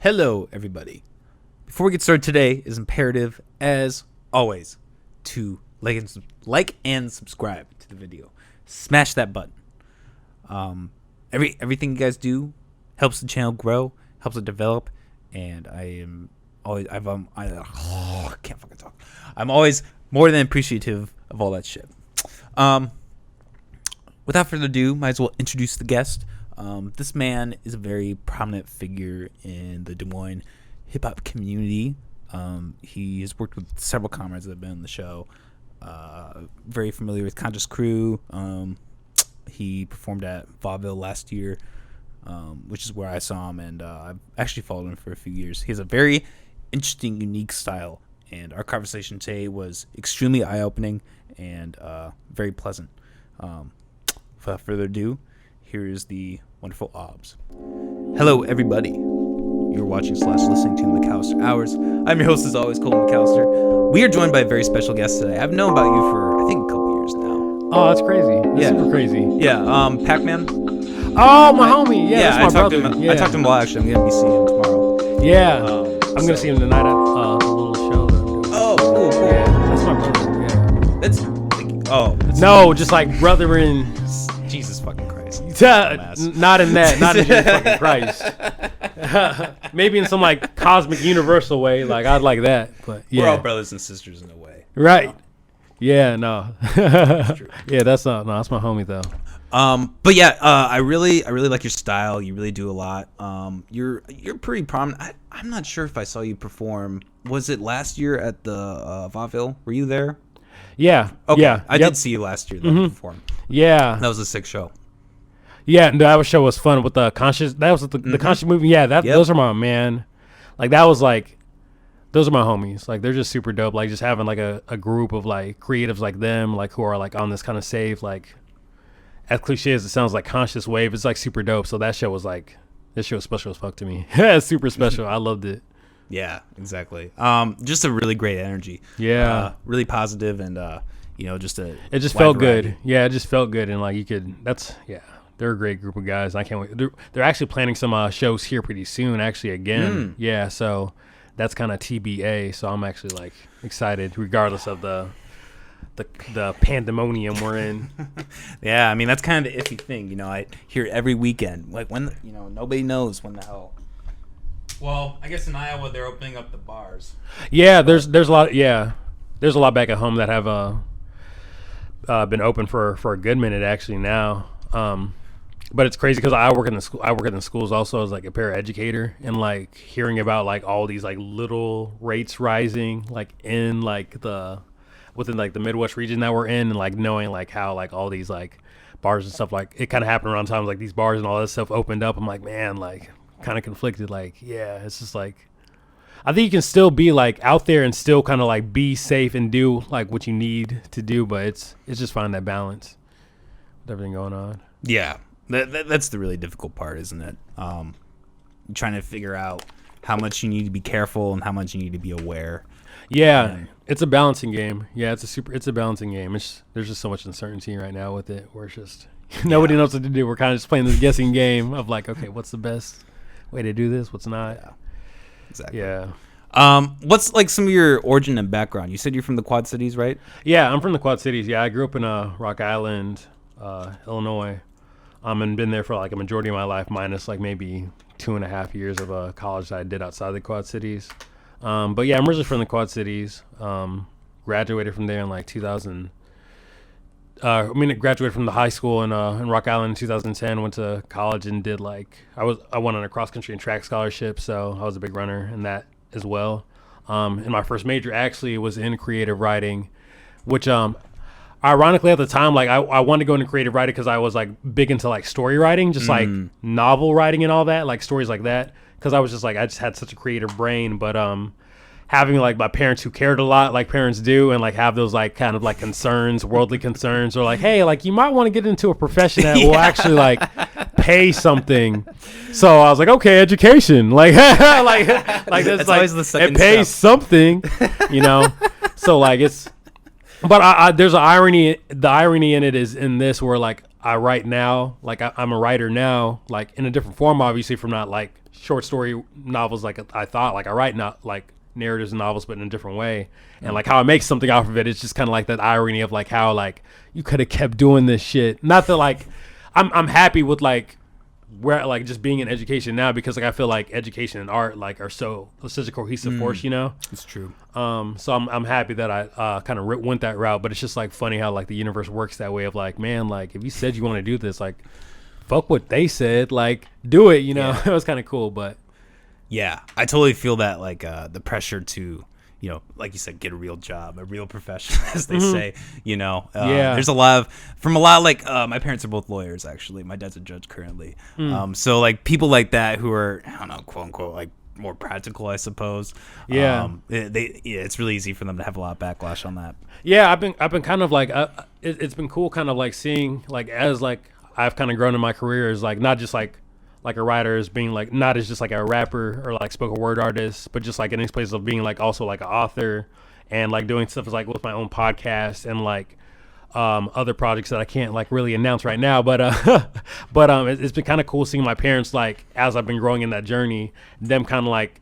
Hello, everybody. Before we get started today, it is imperative, as always, to like and subscribe to the video. Smash that button. Everything you guys do helps the channel grow, helps it develop, and I can't fucking talk. I'm always more than appreciative of all that shit. Without further ado, might as well introduce the guest. This man is a very prominent figure in the Des Moines Hip Hop community. He has worked with several comrades that have been on the show. Very familiar with Conscious Crew. He performed at Vaudeville last year, which is where I saw him, and I've actually followed him for a few years. He has a very interesting, unique style, and our conversation today was extremely eye-opening and very pleasant. Without further ado, here is the wonderful Aubs. Hello, everybody. You're watching / listening to the McAllister Hours. I'm your host, as always, Colton McAllister. We are joined by a very special guest today. I've known about you for, I think, a couple years now. Oh, that's crazy. That's super crazy. Yeah, Pac-Man. Oh, my homie. Yeah, that's my brother. I talked to him a lot, actually. I'm going to be seeing him tomorrow. Yeah. I'm going to see him tonight at the little show that I'm doing. Oh, cool. Yeah, that's my brother. Yeah. That's no, just like brother in... Jesus fucking Christ. Not in that. Not in Jesus fucking Christ. Maybe in some like cosmic universal way. Like I'd like that. But yeah. We're all brothers and sisters in a way. Right. Yeah, no. That's true. Yeah, that's my homie though. But yeah, I really like your style. You really do a lot. You're pretty prominent. I'm not sure if I saw you perform. Was it last year at the Vaudeville? Were you there? Yeah. Okay. Yeah. I did see you last year. That perform. Yeah. That was a sick show. Yeah, that show was fun with the conscious. That was the conscious movement. Yeah, those are my man. Like that was like, those are my homies. Like they're just super dope. Like just having like a group of like creatives like them, like who are like on this kind of safe, like as cliche as it sounds, like conscious wave. It's like super dope. So that show was like, this show was special as fuck to me. Yeah, super special. I loved it. Yeah, exactly. Just a really great energy. Yeah, really positive and it just felt good. Yeah, it just felt good and like you could. They're a great group of guys. I can't wait. They're actually planning some shows here pretty soon. Actually, again. Yeah, so that's kind of TBA. So I'm actually like excited, regardless of the pandemonium we're in. Yeah, I mean that's kind of the iffy thing. I hear every weekend, like when nobody knows when the hell. Well, I guess in Iowa they're opening up the bars. Yeah, there's a lot. Yeah, there's a lot back at home that have been open for a good minute actually now. But it's crazy because I work in the schools also as like a paraeducator, and like hearing about like all these like little rates rising like in like within like the Midwest region that we're in, and like knowing like how like all these like bars and stuff, like it kind of happened around times like these bars and all that stuff opened up. I'm like, man, like kind of conflicted. Like, yeah, it's just like I think you can still be like out there and still kind of like be safe and do like what you need to do, but it's just finding that balance with everything going on. Yeah, that's the really difficult part, isn't it? Trying to figure out how much you need to be careful and how much you need to be aware. Yeah, it's a balancing game. Yeah, it's a balancing game. There's just so much uncertainty right now with it, where it's just nobody knows what to do. We're kind of just playing this guessing game of like, okay, what's the best way to do this? What's not? Yeah, exactly. Yeah. What's like some of your origin and background? You said you're from the Quad Cities, right? Yeah, I'm from the Quad Cities. Yeah, I grew up in Rock Island, Illinois. And been there for like a majority of my life, minus like maybe 2.5 years of college that I did outside the Quad Cities. But yeah, I'm originally from the Quad Cities. Graduated from there in like 2000. Graduated from the high school in Rock Island in 2010. Went to college and did like I won on a cross country and track scholarship, so I was a big runner in that as well. And my first major actually was in creative writing, which ironically at the time, like I wanted to go into creative writing because I was like big into like story writing, just like novel writing and all that, like stories like that. Because I was just like, I just had such a creative brain, but having like my parents who cared a lot, like parents do, and like have those like kind of like concerns, worldly concerns, or like, hey, like you might want to get into a profession that will actually like pay something. So I was like, okay, education, like that's like always the second it pays step. something, So like it's. But there's an irony. The irony in it is in this where like I write now, like I'm a writer now, like in a different form, obviously, from not like short story novels like I thought. Like I write not like narratives and novels, but in a different way. And like how I make something off of it, it's just kind of like that irony of like how like you could have kept doing this shit. Not that like I'm happy with like where like just being in education now, because like I feel like education and art like are such a cohesive force, you know. It's true. So I'm happy that I kind of went that route, but it's just like funny how like the universe works that way of like, man, like if you said you want to do this, like fuck what they said, like do it, you know. It was kind of cool. But yeah, I totally feel that like the pressure to, you know, like you said, get a real job, a real profession, as they say, you know. There's a lot like my parents are both lawyers, actually. My dad's a judge currently. So like people like that who are, I don't know, quote unquote, like more practical, I suppose. It's really easy for them to have a lot of backlash on that. Yeah, I've been kind of like it's been cool, kind of like seeing like as like I've kind of grown in my career as like not just like a writer, as being like not as just like a rapper or like spoken word artist, but just like in these places of being like also like an author and like doing stuff like with my own podcast and like other projects that I can't like really announce right now, but it's been kind of cool seeing my parents like as I've been growing in that journey, them kind of like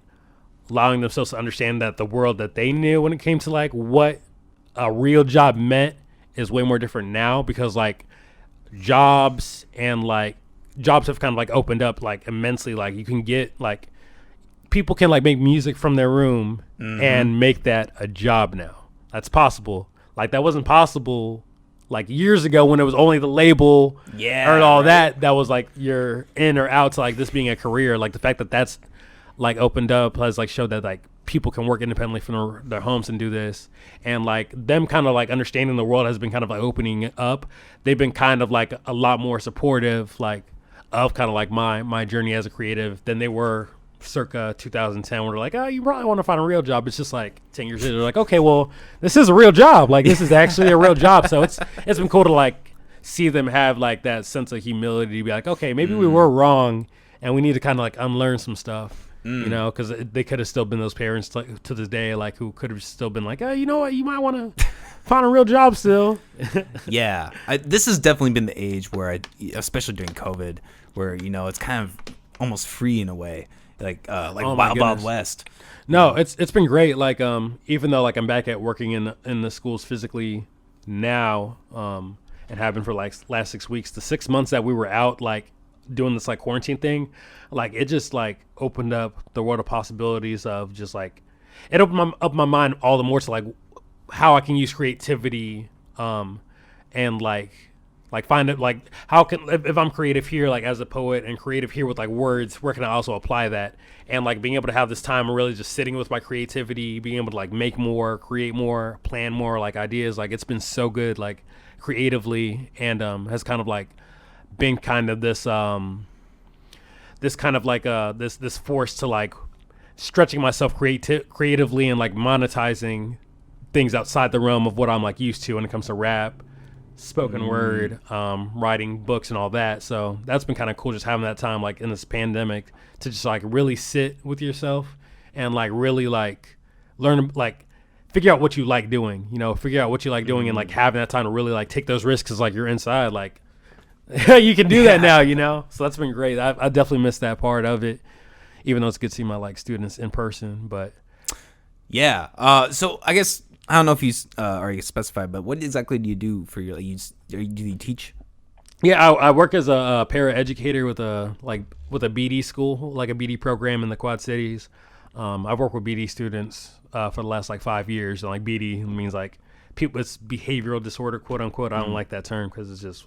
allowing themselves to understand that the world that they knew when it came to like what a real job meant is way more different now, because like jobs have kind of like opened up like immensely. Like you can get like people can like make music from their room and make that a job now. That's possible. Like that wasn't possible like years ago when it was only the label or all that was like you're in or out to like this being a career. Like the fact that that's like opened up has like showed that like people can work independently from their homes and do this, and like them kind of like understanding the world has been kind of like opening up. They've been kind of like a lot more supportive like of kind of like my journey as a creative than they were circa 2010, where they're like, oh, you probably want to find a real job. It's just like 10 years later, they're like, okay, well, this is a real job. Like this is actually a real job. So it's been cool to like see them have like that sense of humility to be like, okay, maybe we were wrong and we need to kind of like unlearn some stuff, you know, because they could have still been those parents to this day, like who could have still been like, oh, you know what, you might want to find a real job still. Yeah, this has definitely been the age where especially during COVID, where, you know, it's kind of almost free in a way, like Wild West. No, it's been great. Like even though like I'm back at working in the schools physically now, and have been for like last 6 weeks, the 6 months that we were out like doing this like quarantine thing, like it just like opened up the world of possibilities of just like it opened up my mind all the more to like how I can use creativity and like find it like how can if I'm creative here like as a poet and creative here with like words, where can I also apply that, and like being able to have this time of really just sitting with my creativity, being able to like make more, create more, plan more like ideas. Like it's been so good like creatively, and has kind of like been kind of this kind of like this force to like stretching myself creatively and like monetizing things outside the realm of what I'm like used to when it comes to rap, spoken word, writing books and all that. So that's been kind of cool, just having that time like in this pandemic to just like really sit with yourself and like really like learn, like figure out what you like doing, you know, and like having that time to really like take those risks, because like you're inside, like you can do that now, you know. So that's been great. I definitely missed that part of it, even though it's good to see my like students in person. But yeah, so I guess I don't know if you already specified, but what exactly do you do for your? Do you teach? Yeah, I work as a para-educator with a BD school, like a BD program in the Quad Cities. I've worked with BD students for the last like 5 years, and like BD means like people with behavioral disorder, quote unquote. I don't like that term because it's just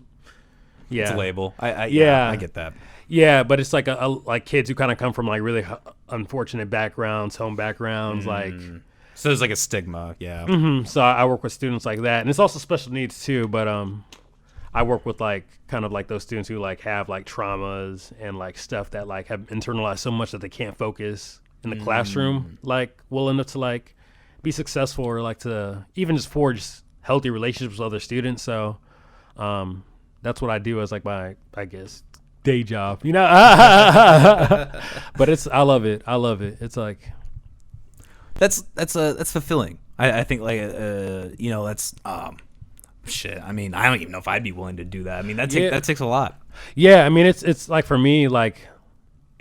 it's a label. I get that. Yeah, but it's like like kids who kind of come from like really unfortunate backgrounds, home backgrounds, like. So there's like a stigma, yeah. So I work with students like that, and it's also special needs too. But I work with like kind of like those students who like have like traumas and like stuff that like have internalized so much that they can't focus in the classroom, like well enough to like be successful or like to even just forge healthy relationships with other students. So that's what I do as like my, I guess, day job, you know. But I love it. It's like. That's fulfilling. I think like you know, that's Shit, I mean, I don't even know if I'd be willing to do that. I mean, that takes a lot. Yeah, I mean, it's like for me, like,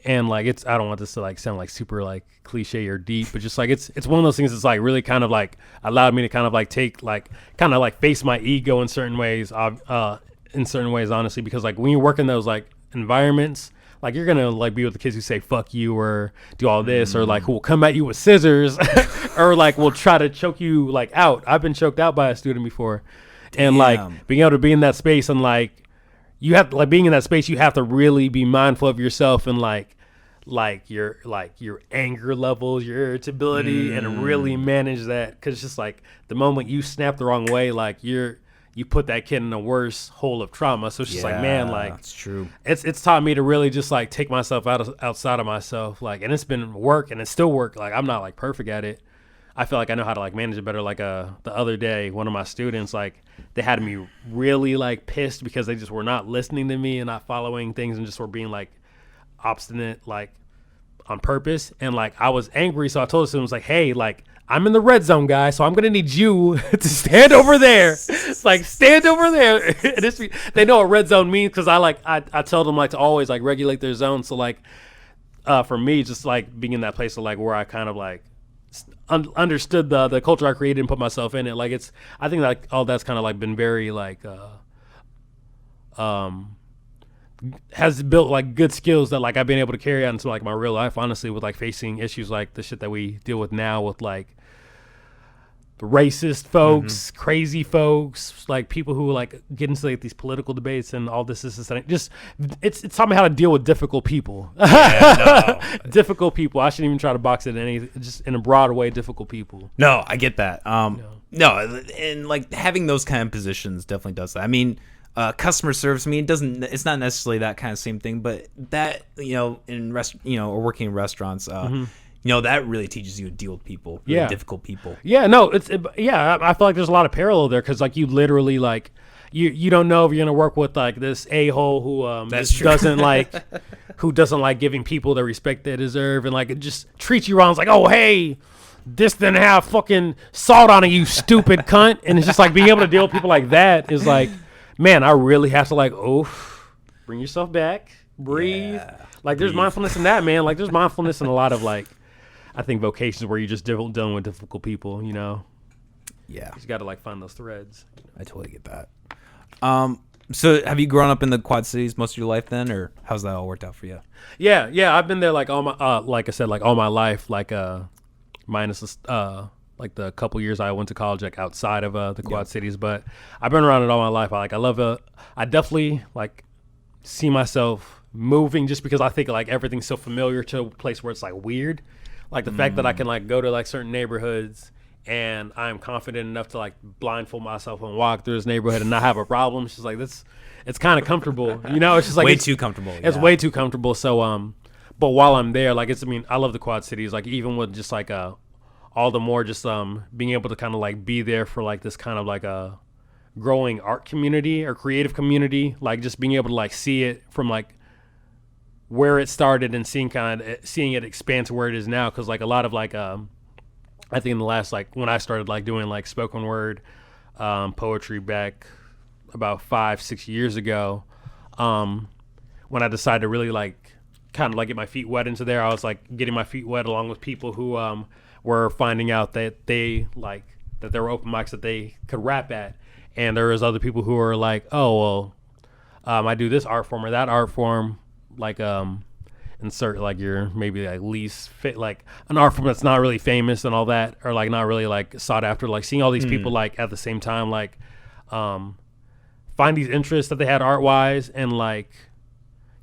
and like it's I don't want this to like sound like super like cliche or deep, but just like it's one of those things that's like really kind of like allowed me to kind of like take like kind of like face my ego in certain ways, honestly, because like when you work in those like environments, like you're gonna like be with the kids who say fuck you or do all this or like who will come at you with scissors or like will try to choke you like out. I've been choked out by a student before. And like being able to be in that space and like you have to, like being in that space, you have to really be mindful of yourself and like your anger levels, your irritability, and really manage that, because it's just like the moment you snap the wrong way, like you put that kid in a worse hole of trauma. So it's just like, man, like it's true. It's taught me to really just like take myself outside of myself, like, and it's been work and it's still work. Like I'm not like perfect at it. I feel like I know how to like manage it better. Like the other day, one of my students, like they had me really like pissed because they just were not listening to me and not following things and just were being like obstinate, like on purpose. And like I was angry, so I told the students like, hey, like I'm in the red zone, guy, so I'm gonna need you to stand over there. Like stand over there. They know what red zone means because I tell them like to always like regulate their zone. So like for me, just like being in that place of like where I kind of like understood the culture I created and put myself in it. Like I think like all that's kind of like been very like has built like good skills that like I've been able to carry out into like my real life, honestly, with like facing issues like the shit that we deal with now with like racist folks, crazy folks, like people who like get into like these political debates and all this just it's taught me how to deal with difficult people. Difficult people. I shouldn't even try to box it in any, just in a broad way, difficult people. No, I get that. No, and like having those kind of positions definitely does that. I mean, customer service, I mean, it's not necessarily that kind of same thing, but that, in or working in restaurants, that really teaches you to deal with people, really difficult people. Yeah, no, I feel like there's a lot of parallel there because like you literally like you don't know if you're gonna work with like this a-hole who doesn't like giving people the respect they deserve and like it just treats you wrong. It's like, oh hey, this didn't have fucking salt on it, you stupid cunt. And it's just like being able to deal with people like that is like, man, I really have to like, bring yourself back, breathe. Like there's mindfulness in that, man. Like there's mindfulness in a lot of like, I think vocations where you just dealing with difficult people, Yeah. You just got to like find those threads. I totally get that. So have you grown up in the Quad Cities most of your life then, or how's that all worked out for you? Yeah. I've been there like all my, like I said, like all my life, like minus like the couple years I went to college like outside of the Quad Cities, but I've been around it all my life. I definitely like see myself moving just because I think like everything's so familiar to a place where it's like weird. Like the fact that I can like go to like certain neighborhoods and I'm confident enough to like blindfold myself and walk through this neighborhood and not have a problem. It's just like it's kind of comfortable, It's just like way too comfortable. It's way too comfortable. So but while I'm there, like I love the Quad Cities. Like even with just like all the more just being able to kind of like be there for like this kind of like a growing art community or creative community, like just being able to like see it from like where it started and seeing it expand to where it is now. Cause like a lot of like I think in the last like when I started like doing like spoken word poetry back about 5-6 years ago, when I decided to really like kind of like get my feet wet into there, I was like getting my feet wet along with people who were finding out that there were open mics that they could rap at, and there was other people who were like, oh well, I do this art form or that art form, like insert like your maybe like least fit, like an art form that's not really famous and all that, or like not really like sought after. Like seeing all these people like at the same time like find these interests that they had art wise and like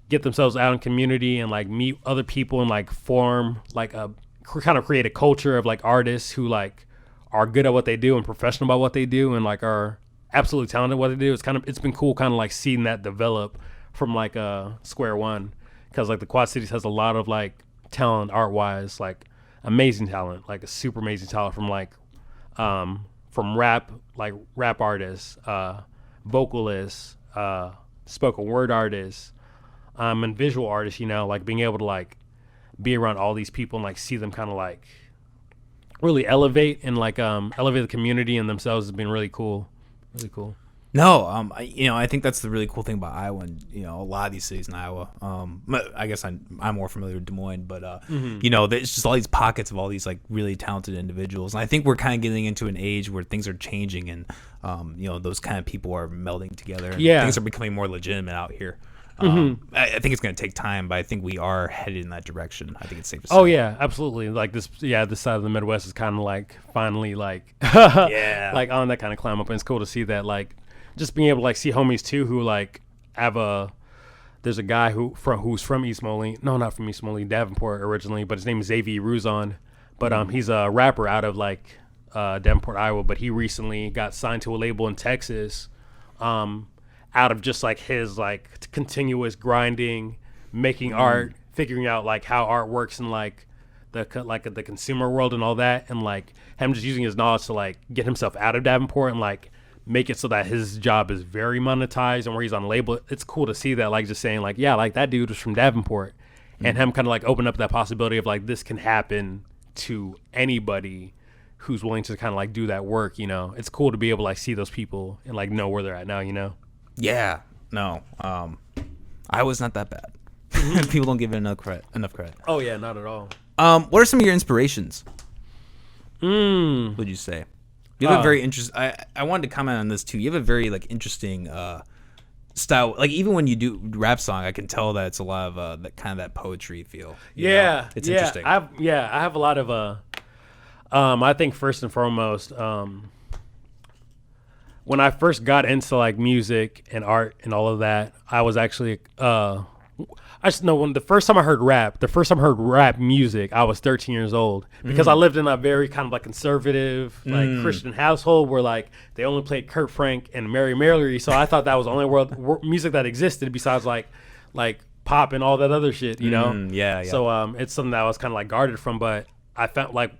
get themselves out in community and like meet other people and like form like a kind of create a culture of like artists who like are good at what they do and professional about what they do and like are absolutely talented at what they do. It's been cool kind of like seeing that develop from like square one, because like the Quad Cities has a lot of like talent art wise, like amazing talent, like a super amazing talent from like from rap artists, vocalists, spoken word artists, and visual artists, like being able to like be around all these people and like see them kind of like really elevate and like elevate the community and themselves has been really cool. No, I think that's the really cool thing about Iowa, and a lot of these cities in Iowa. I guess I'm more familiar with Des Moines, but there's just all these pockets of all these like really talented individuals, and I think we're kind of getting into an age where things are changing, and those kind of people are melding together, and things are becoming more legitimate out here. I think it's going to take time, but I think we are headed in that direction. I think it's safe to say. Oh yeah, absolutely. Like this side of the Midwest is kind of like finally like like on that kind of climb up, and it's cool to see that, like just being able to like see homies too who like there's a guy who's from East Moline, no, not from East Moline, Davenport originally, but his name is Xavier Ruzon, but he's a rapper out of like Davenport, Iowa, but he recently got signed to a label in Texas. Out of just like his like continuous grinding, making art, figuring out like how art works in like the consumer world and all that, and like him just using his knowledge to like get himself out of Davenport and like make it so that his job is very monetized and where he's on a label. It's cool to see that, like just saying like, yeah, like that dude was from Davenport, and him kind of like open up that possibility of like this can happen to anybody who's willing to kind of like do that work. It's cool to be able to like see those people and like know where they're at now. Yeah, no, I was not that bad. People don't give it enough credit. Oh yeah, not at all. What are some of your inspirations? Would you say? You have a very interesting. I wanted to comment on this too. You have a very like interesting style. Like even when you do rap song, I can tell that it's a lot of that kind of that poetry feel. It's interesting. I have a lot of I think first and foremost, when I first got into like music and art and all of that, I was actually I just know when the first time I heard rap music, I was 13 years old, because I lived in a very kind of like conservative, like Christian household where like they only played Kurt Frank and Mary Mary. So I thought that was the only world music that existed besides like pop and all that other shit, Yeah. So it's something that I was kind of like guarded from, but I felt like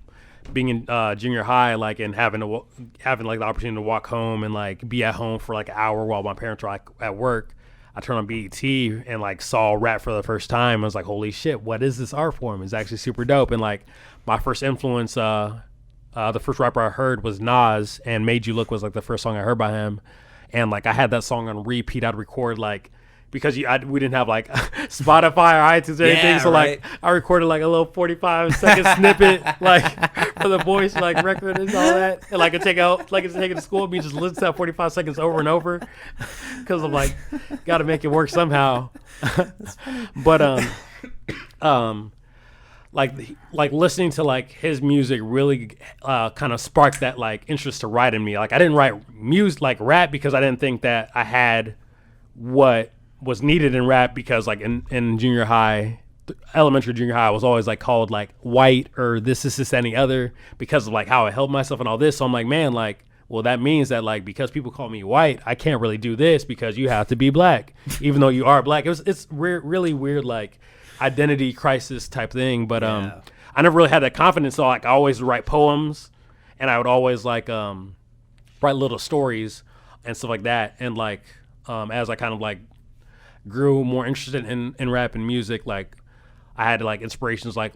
being in junior high, like, and having like the opportunity to walk home and like be at home for like an hour while my parents were like at work. I turned on BET and like saw rap for the first time. I was like, holy shit, what is this art form? It's actually super dope. And like my first influence, the first rapper I heard was Nas, and Made You Look was like the first song I heard by him. And like I had that song on repeat. I'd record like, because we didn't have like Spotify or iTunes or anything, so like I recorded like a little 45-second snippet like for the voice like record and all that, and like I take it to school, me just listen to that 45 seconds over and over, because I'm like, got to make it work somehow. But like listening to like his music really kind of sparked that like interest to write in me. Like I didn't write music like rap because I didn't think that I had what was needed in rap, because like in junior high, elementary, junior high, I was always like called like white or this, any other, because of like how I held myself and all this. So I'm like, man, like, well, that means that like, because people call me white, I can't really do this because you have to be black, even though you are black. It's really weird, like identity crisis type thing. But I never really had that confidence. So like I always write poems, and I would always like write little stories and stuff like that. And like as I kind of like grew more interested in rap and music, like I had like inspirations like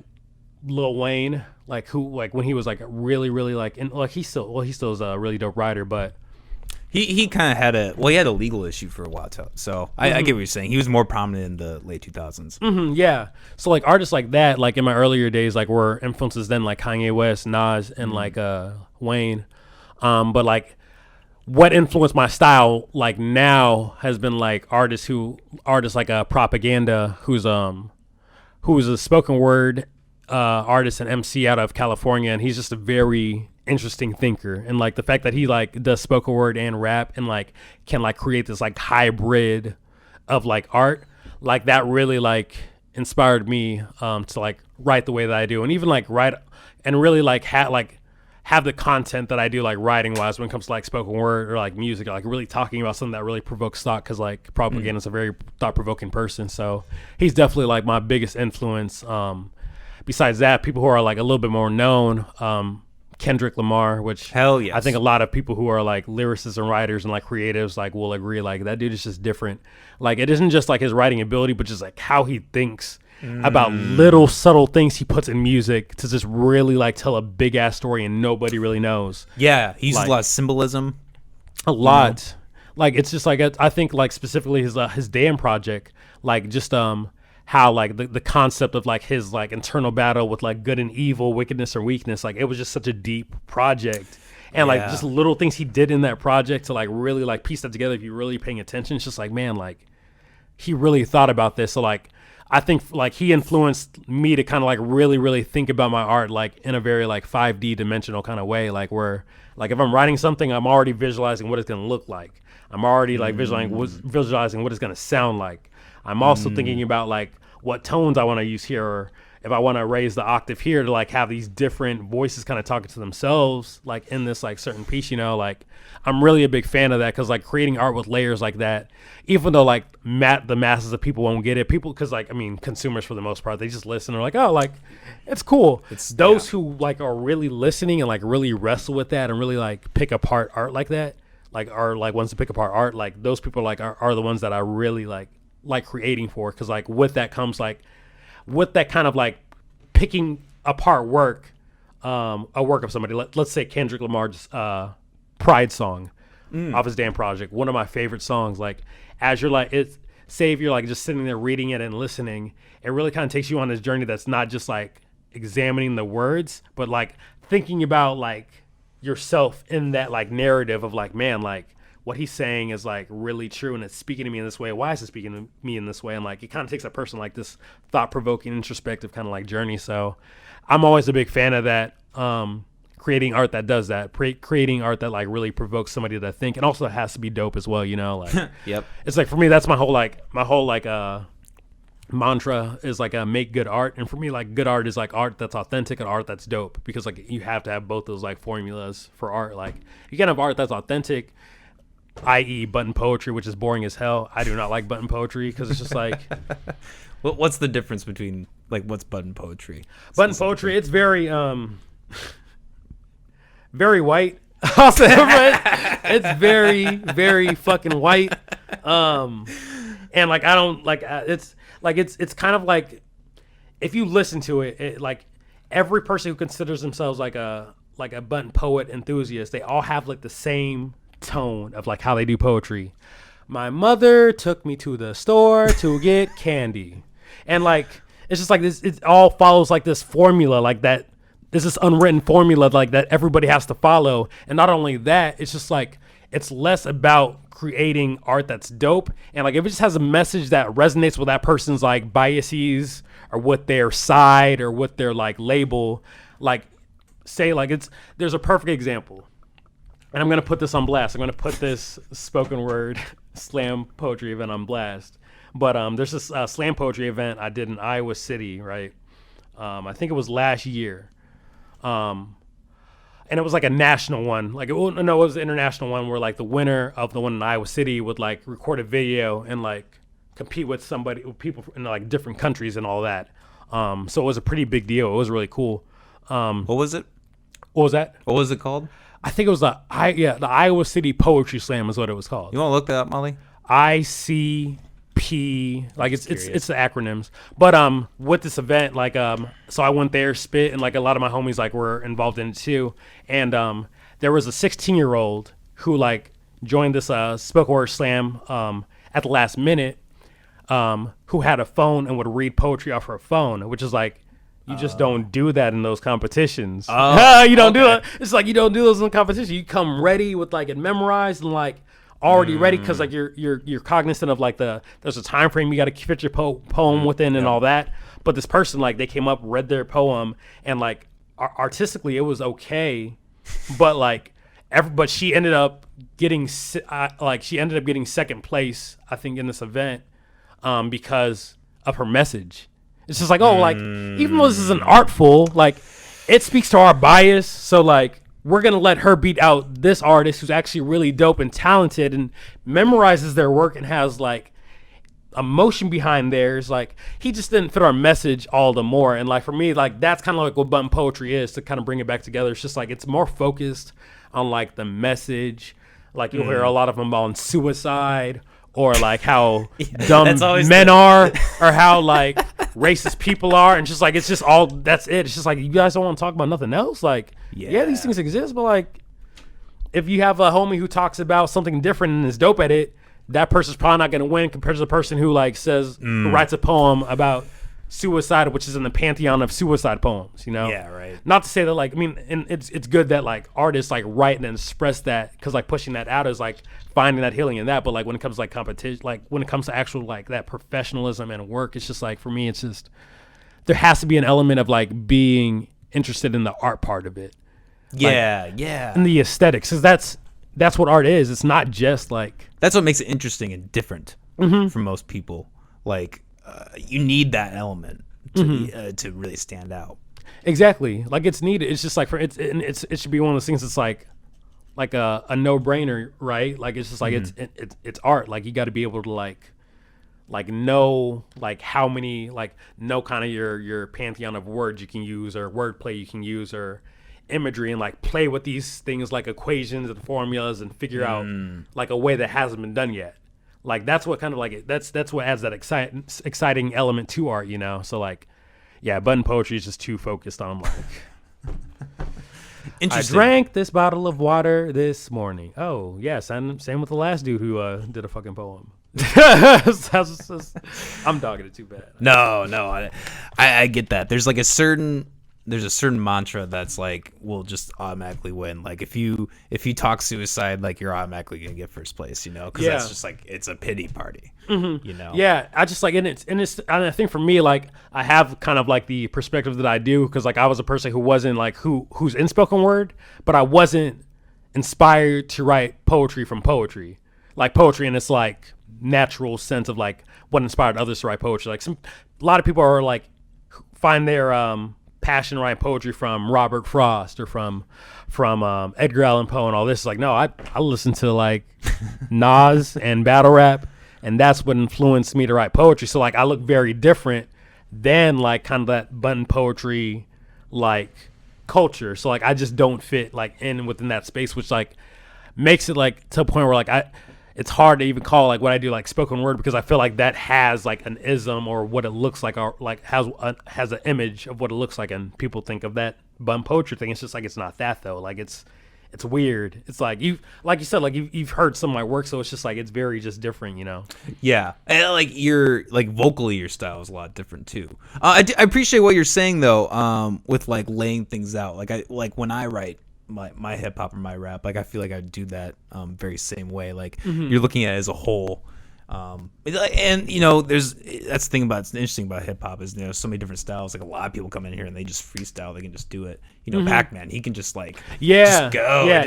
Lil Wayne, like who like when he was like really like, and like he still is a really dope writer, but he kind of had a legal issue for a while too. So I get what you're saying. He was more prominent in the late 2000s. Yeah. So like artists like that, like in my earlier days, like were influences then like Kanye West, Nas, and like Wayne. But like what influenced my style like now has been like artists like Propaganda, who's a spoken word artist and MC out of California, and he's just a very interesting thinker. And like the fact that he like does spoken word and rap and like can like create this like hybrid of like art, like that really like inspired me to like write the way that I do, and even like write and really like have the content that I do, like writing wise, when it comes to like spoken word or like music, like really talking about something that really provokes thought, because like Propaganda is a very thought provoking person. So he's definitely like my biggest influence. Besides that, people who are like a little bit more known, Kendrick Lamar, which hell yes, I think a lot of people who are like lyricists and writers and like creatives like will agree, like that dude is just different. Like it isn't just like his writing ability, but just like how he thinks about little subtle things he puts in music to just really like tell a big ass story and nobody really knows. Yeah, he uses a lot of symbolism. A lot. like it's just like I think like specifically his damn project, like just how like the concept of like his like internal battle with like good and evil, wickedness or weakness, like it was just such a deep project. And like just little things he did in that project to like really like piece that together, if you're really paying attention, it's just like, man, like he really thought about this. So like I think like he influenced me to kind of like really, really think about my art like in a very like 5D dimensional kind of way, like where like if I'm writing something, I'm already visualizing what it's going to look like. I'm already like visualizing what it's going to sound like. I'm also thinking about like what tones I want to use here, or if I want to raise the octave here to like have these different voices kind of talking to themselves like in this like certain piece, you know, like I'm really a big fan of that, because like creating art with layers like that, even though like the masses of people won't get it, people, because like I mean consumers for the most part, they just listen and are like, oh, like it's cool. It's those who like are really listening and like really wrestle with that and really like pick apart art like that, like are like ones to pick apart art, like those people like are the ones that I really like creating for, because like with that comes like with that kind of like picking apart work, a work of somebody. Let's say Kendrick Lamar's Pride song off his damn project. One of my favorite songs. Like as you're like, it's say if you're like just sitting there reading it and listening, it really kind of takes you on this journey that's not just like examining the words, but like thinking about like yourself in that like narrative of like, man, like what he's saying is like really true and it's speaking to me in this way. Why is it speaking to me in this way? And like it kind of takes a person like this thought-provoking, introspective kind of like journey. So I'm always a big fan of that. Creating art that does that, creating art that like really provokes somebody to think, and also has to be dope as well, you know, like Yep. It's like for me, that's my whole mantra is like make good art. And for me, like good art is like art that's authentic and art that's dope, because like you have to have both those like formulas for art. Like you can't have art that's authentic, i.e. button poetry, which is boring as hell. I do not like button poetry because it's just like what's the difference between like what's button poetry? Button poetry, it's very very white. I'll say it, it's very, very fucking white. And like I don't like it's kind of like if you listen to it, like every person who considers themselves like a button poet enthusiast, they all have like the same tone of like how they do poetry. My mother took me to the store to get candy, and like it's just like this. It all follows like this formula, like that. There's this unwritten formula like that everybody has to follow. And not only that, it's just like it's less about creating art that's dope, and like if it just has a message that resonates with that person's like biases or with their side or with their like label, like say like there's a perfect example. And I'm going to put this on blast. I'm going to put this spoken word slam poetry event on blast. But there's this slam poetry event I did in Iowa City, right? I think it was last year. And it was like a national one. Like, it was an international one where like the winner of the one in Iowa City would like record a video and like compete with people in like different countries and all that. So it was a pretty big deal. It was really cool. What was it? What was that? What was it called? I think it was the Iowa City Poetry Slam is what it was called. You want to look that up, Molly? ICP, like it's the acronyms. But with this event, like so I went there, spit, and like a lot of my homies like were involved in it too. And there was a 16-year-old who like joined this spoken word slam at the last minute, who had a phone and would read poetry off her phone, which is like, you just don't do that in those competitions. You don't do it. It's like you don't do those in competition. You come ready with like it memorized and like already ready, because like you're cognizant of like there's a time frame you got to fit your poem within and all that. But this person, like, they came up, read their poem, and like artistically it was okay, but like but she ended up getting second place, I think, in this event because of her message. It's just like, oh, like, even though this is an artful, like, it speaks to our bias. So, like, we're going to let her beat out this artist who's actually really dope and talented and memorizes their work and has, like, emotion behind theirs. Like, he just didn't fit our message all the more. And, like, for me, like, that's kind of like what button poetry is, to kind of bring it back together. It's just, like, it's more focused on, like, the message. Like, you'll hear a lot of them on suicide, or like how dumb men are, or how like racist people are, and just like it's just all that's it. It's just like, you guys don't want to talk about nothing else. Like, yeah, these things exist, but like if you have a homie who talks about something different and is dope at it, that person's probably not going to win compared to the person who like says who writes a poem about suicide, which is in the pantheon of suicide poems, you know? Yeah, right. Not to say that like, I mean, and it's good that like artists like write and express that, because like pushing that out is like finding that healing in that. But like when it comes to like competition, like when it comes to actual like that professionalism and work, it's just like, for me, it's just, there has to be an element of like being interested in the art part of it. Yeah, like, yeah. And the aesthetics, because that's what art is. It's not just like, that's what makes it interesting and different for most people. Like, you need that element to really stand out. Exactly. Like, it's needed. It's just like it should be one of those things that's like a no-brainer, right? Like, it's just like it's art. Like, you got to be able to like know like how many, like know kind of your pantheon of words you can use, or wordplay you can use, or imagery, and like play with these things like equations and formulas and figure out like a way that hasn't been done yet. Like, that's what kind of like that's what adds that exciting element to art, you know? So like, yeah, button poetry is just too focused on like, I drank this bottle of water this morning. Oh yeah, same with the last dude who did a fucking poem. I'm dogging it too bad. No, I get that. There's a certain mantra that's like, will just automatically win. Like, if you talk suicide, like, you're automatically gonna get first place, you know? Because that's just like, it's a pity party, you know? Yeah, I just like, and I think for me, like, I have kind of like the perspective that I do, because like I was a person who wasn't like who's in spoken word, but I wasn't inspired to write poetry from poetry, like poetry in its like natural sense of like what inspired others to write poetry. Like, a lot of people are like find their passion writing poetry from Robert Frost or from Edgar Allan Poe and all this. Like, no, I listen to like Nas and battle rap, and that's what influenced me to write poetry. So like, I look very different than like kind of that button poetry like culture. So like, I just don't fit like within that space, which like makes it like to a point where like it's hard to even call like what I do like spoken word, because I feel like that has like an ism or what it looks like, or like has an image of what it looks like, and people think of that bum poetry thing. It's just like, it's not that though. Like, it's weird. It's like you said, like you've heard some of my work, so it's just like, it's very just different, you know? Yeah, and like vocally, your style is a lot different too. I appreciate what you're saying though, with like laying things out. Like when I write my hip hop or my rap, like I feel like I do that very same way. Like, you're looking at it as a whole, and you know, that's the thing about it's interesting about hip hop is, you know, so many different styles. Like, a lot of people come in here and they just freestyle. They can just do it. You know, Pac-Man, he can just like just go. Yeah,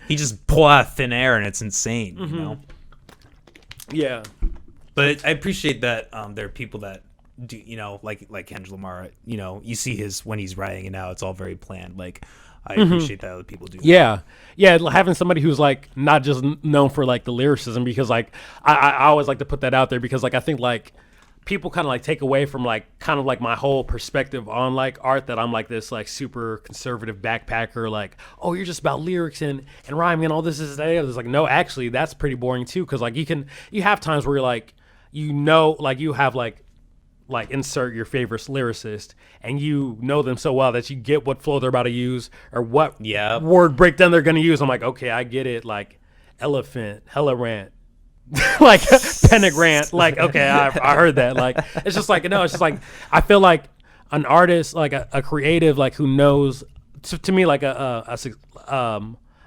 he just pull out of thin air and it's insane. You know. Yeah, but I appreciate that there are people that do, you know, like Kendrick Lamar. You know, you see when he's writing it now, it's all very planned. Like, I appreciate that other people do. Yeah. Having somebody who's like not just known for like the lyricism, because like I always like to put that out there, because like I think like people kind of like take away from like kind of like my whole perspective on like art, that I'm like this like super conservative backpacker, like, oh, you're just about lyrics and rhyming and all this is that. It's like, no, actually that's pretty boring too, because like you have times where you're like, you know, like you have like insert your favorite lyricist, and you know them so well that you get what flow they're about to use or what word breakdown they're going to use. I'm like, okay, I get it. Like elephant, hella rant, like pentagram. Like, okay, I heard that. Like, it's just like, no, it's just like, I feel like an artist, like a creative, like who knows, to me, like a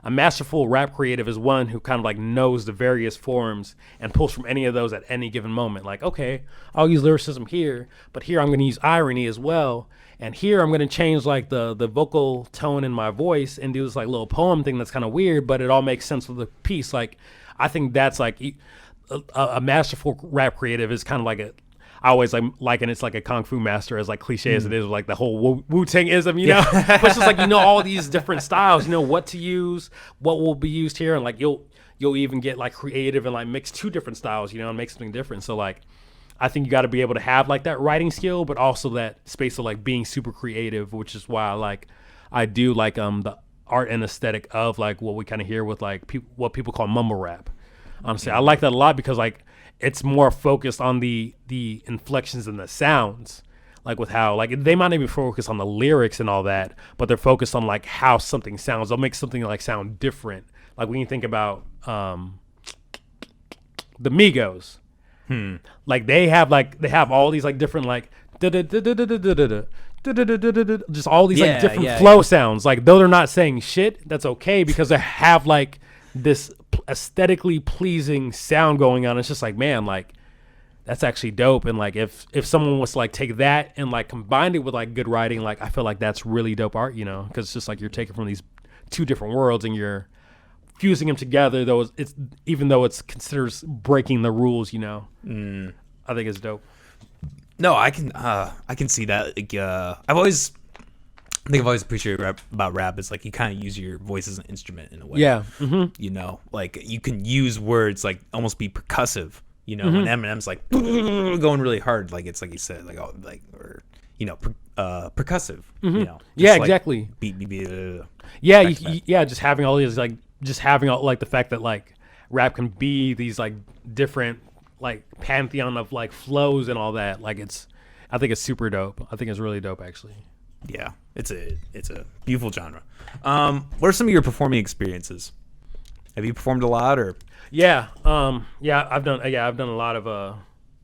masterful rap creative is one who kind of like knows the various forms and pulls from any of those at any given moment. Like, okay, I'll use lyricism here, but here I'm going to use irony as well. And here I'm going to change like the vocal tone in my voice and do this like little poem thing that's kind of weird, but it all makes sense with the piece. Like, I think that's like a masterful rap creative is kind of like I always like, and it's like a kung fu master, as like cliche as it is, like the whole Wu-Tang-ism, you know, but it's just like, you know, all these different styles, you know, what to use, what will be used here. And like, you'll even get like creative and like mix two different styles, you know, and make something different. So like, I think you got to be able to have like that writing skill, but also that space of like being super creative, which is why I do like the art and aesthetic of like what we kind of hear with like what people call mumble rap. Honestly, I like that a lot, because like, it's more focused on the inflections and the sounds. like with how like they might not even focus on the lyrics and all that, but they're focused on like how something sounds. They'll make something like sound different. Like when you think about the Migos, like they have all these like different like just all these like different flow sounds. Like though they're not saying shit, that's okay because they have like this aesthetically pleasing sound going on. It's just like, man, like that's actually dope. And like if someone was to like take that and like combine it with like good writing, like I feel like that's really dope art, you know, because it's just like you're taking from these two different worlds and you're fusing them together. Though it's even though it's considered breaking the rules, you know. I think it's dope. No, I can see that. Like, I've always appreciated about rap is like you kind of use your voice as an instrument in a way. Yeah. You know, like you can use words like almost be percussive. You know, when Eminem's like going really hard, like it's like you said, like or you know, percussive. You know. Yeah, like exactly. Beat. Yeah, just having all these like like the fact that like rap can be these like different like pantheon of like flows and all that. Like I think it's super dope. I think it's really dope actually. Yeah, it's a beautiful genre. What are some of your performing experiences? Have you performed a lot or? Yeah, I've done a lot of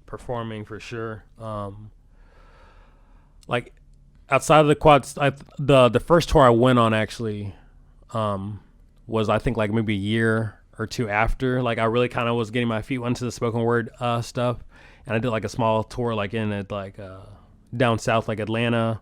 performing for sure. Like outside of the quads, the first tour I went on actually was I think like maybe a year or two after. Like I really kind of was getting my feet into the spoken word stuff, and I did like a small tour like in like down south like Atlanta,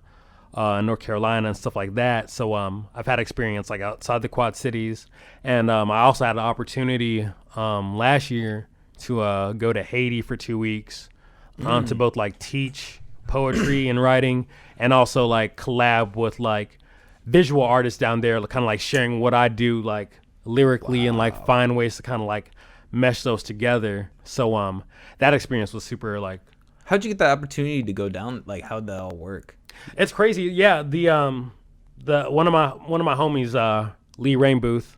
North Carolina and stuff like that. So I've had experience like outside the Quad Cities, and I also had an opportunity last year to go to Haiti for 2 weeks to both like teach poetry and writing and also like collab with like visual artists down there, kind of like sharing what I do like lyrically and like find ways to kind of like mesh those together. So that experience was super like. How'd you get the opportunity to go down? Like how'd that all work? It's crazy. Yeah, the one of my homies, Lee Rainbooth,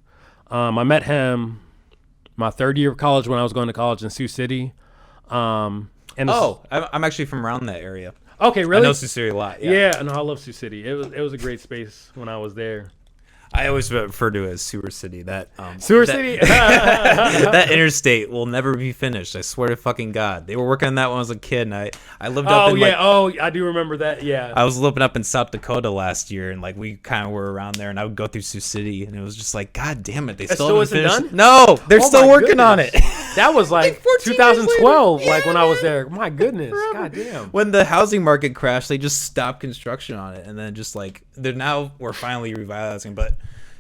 I met him my third year of college when I was going to college in Sioux City. And I'm actually from around that area. Okay, really? I know Sioux City a lot. Yeah, no, I love Sioux City. It was a great space when I was there. I always refer to it as Sewer City. City? That interstate will never be finished. I swear to fucking God. They were working on that when I was a kid, and I lived up in I do remember that, yeah. I was living up in South Dakota last year, and like we kind of were around there, and I would go through Sioux City, and it was just like, God damn it, they still haven't finished. Done? No, they're still working on it. That was like 2012, like when I was there. My goodness, God damn. When the housing market crashed, they just stopped construction on it, and then just like we're finally revitalizing, but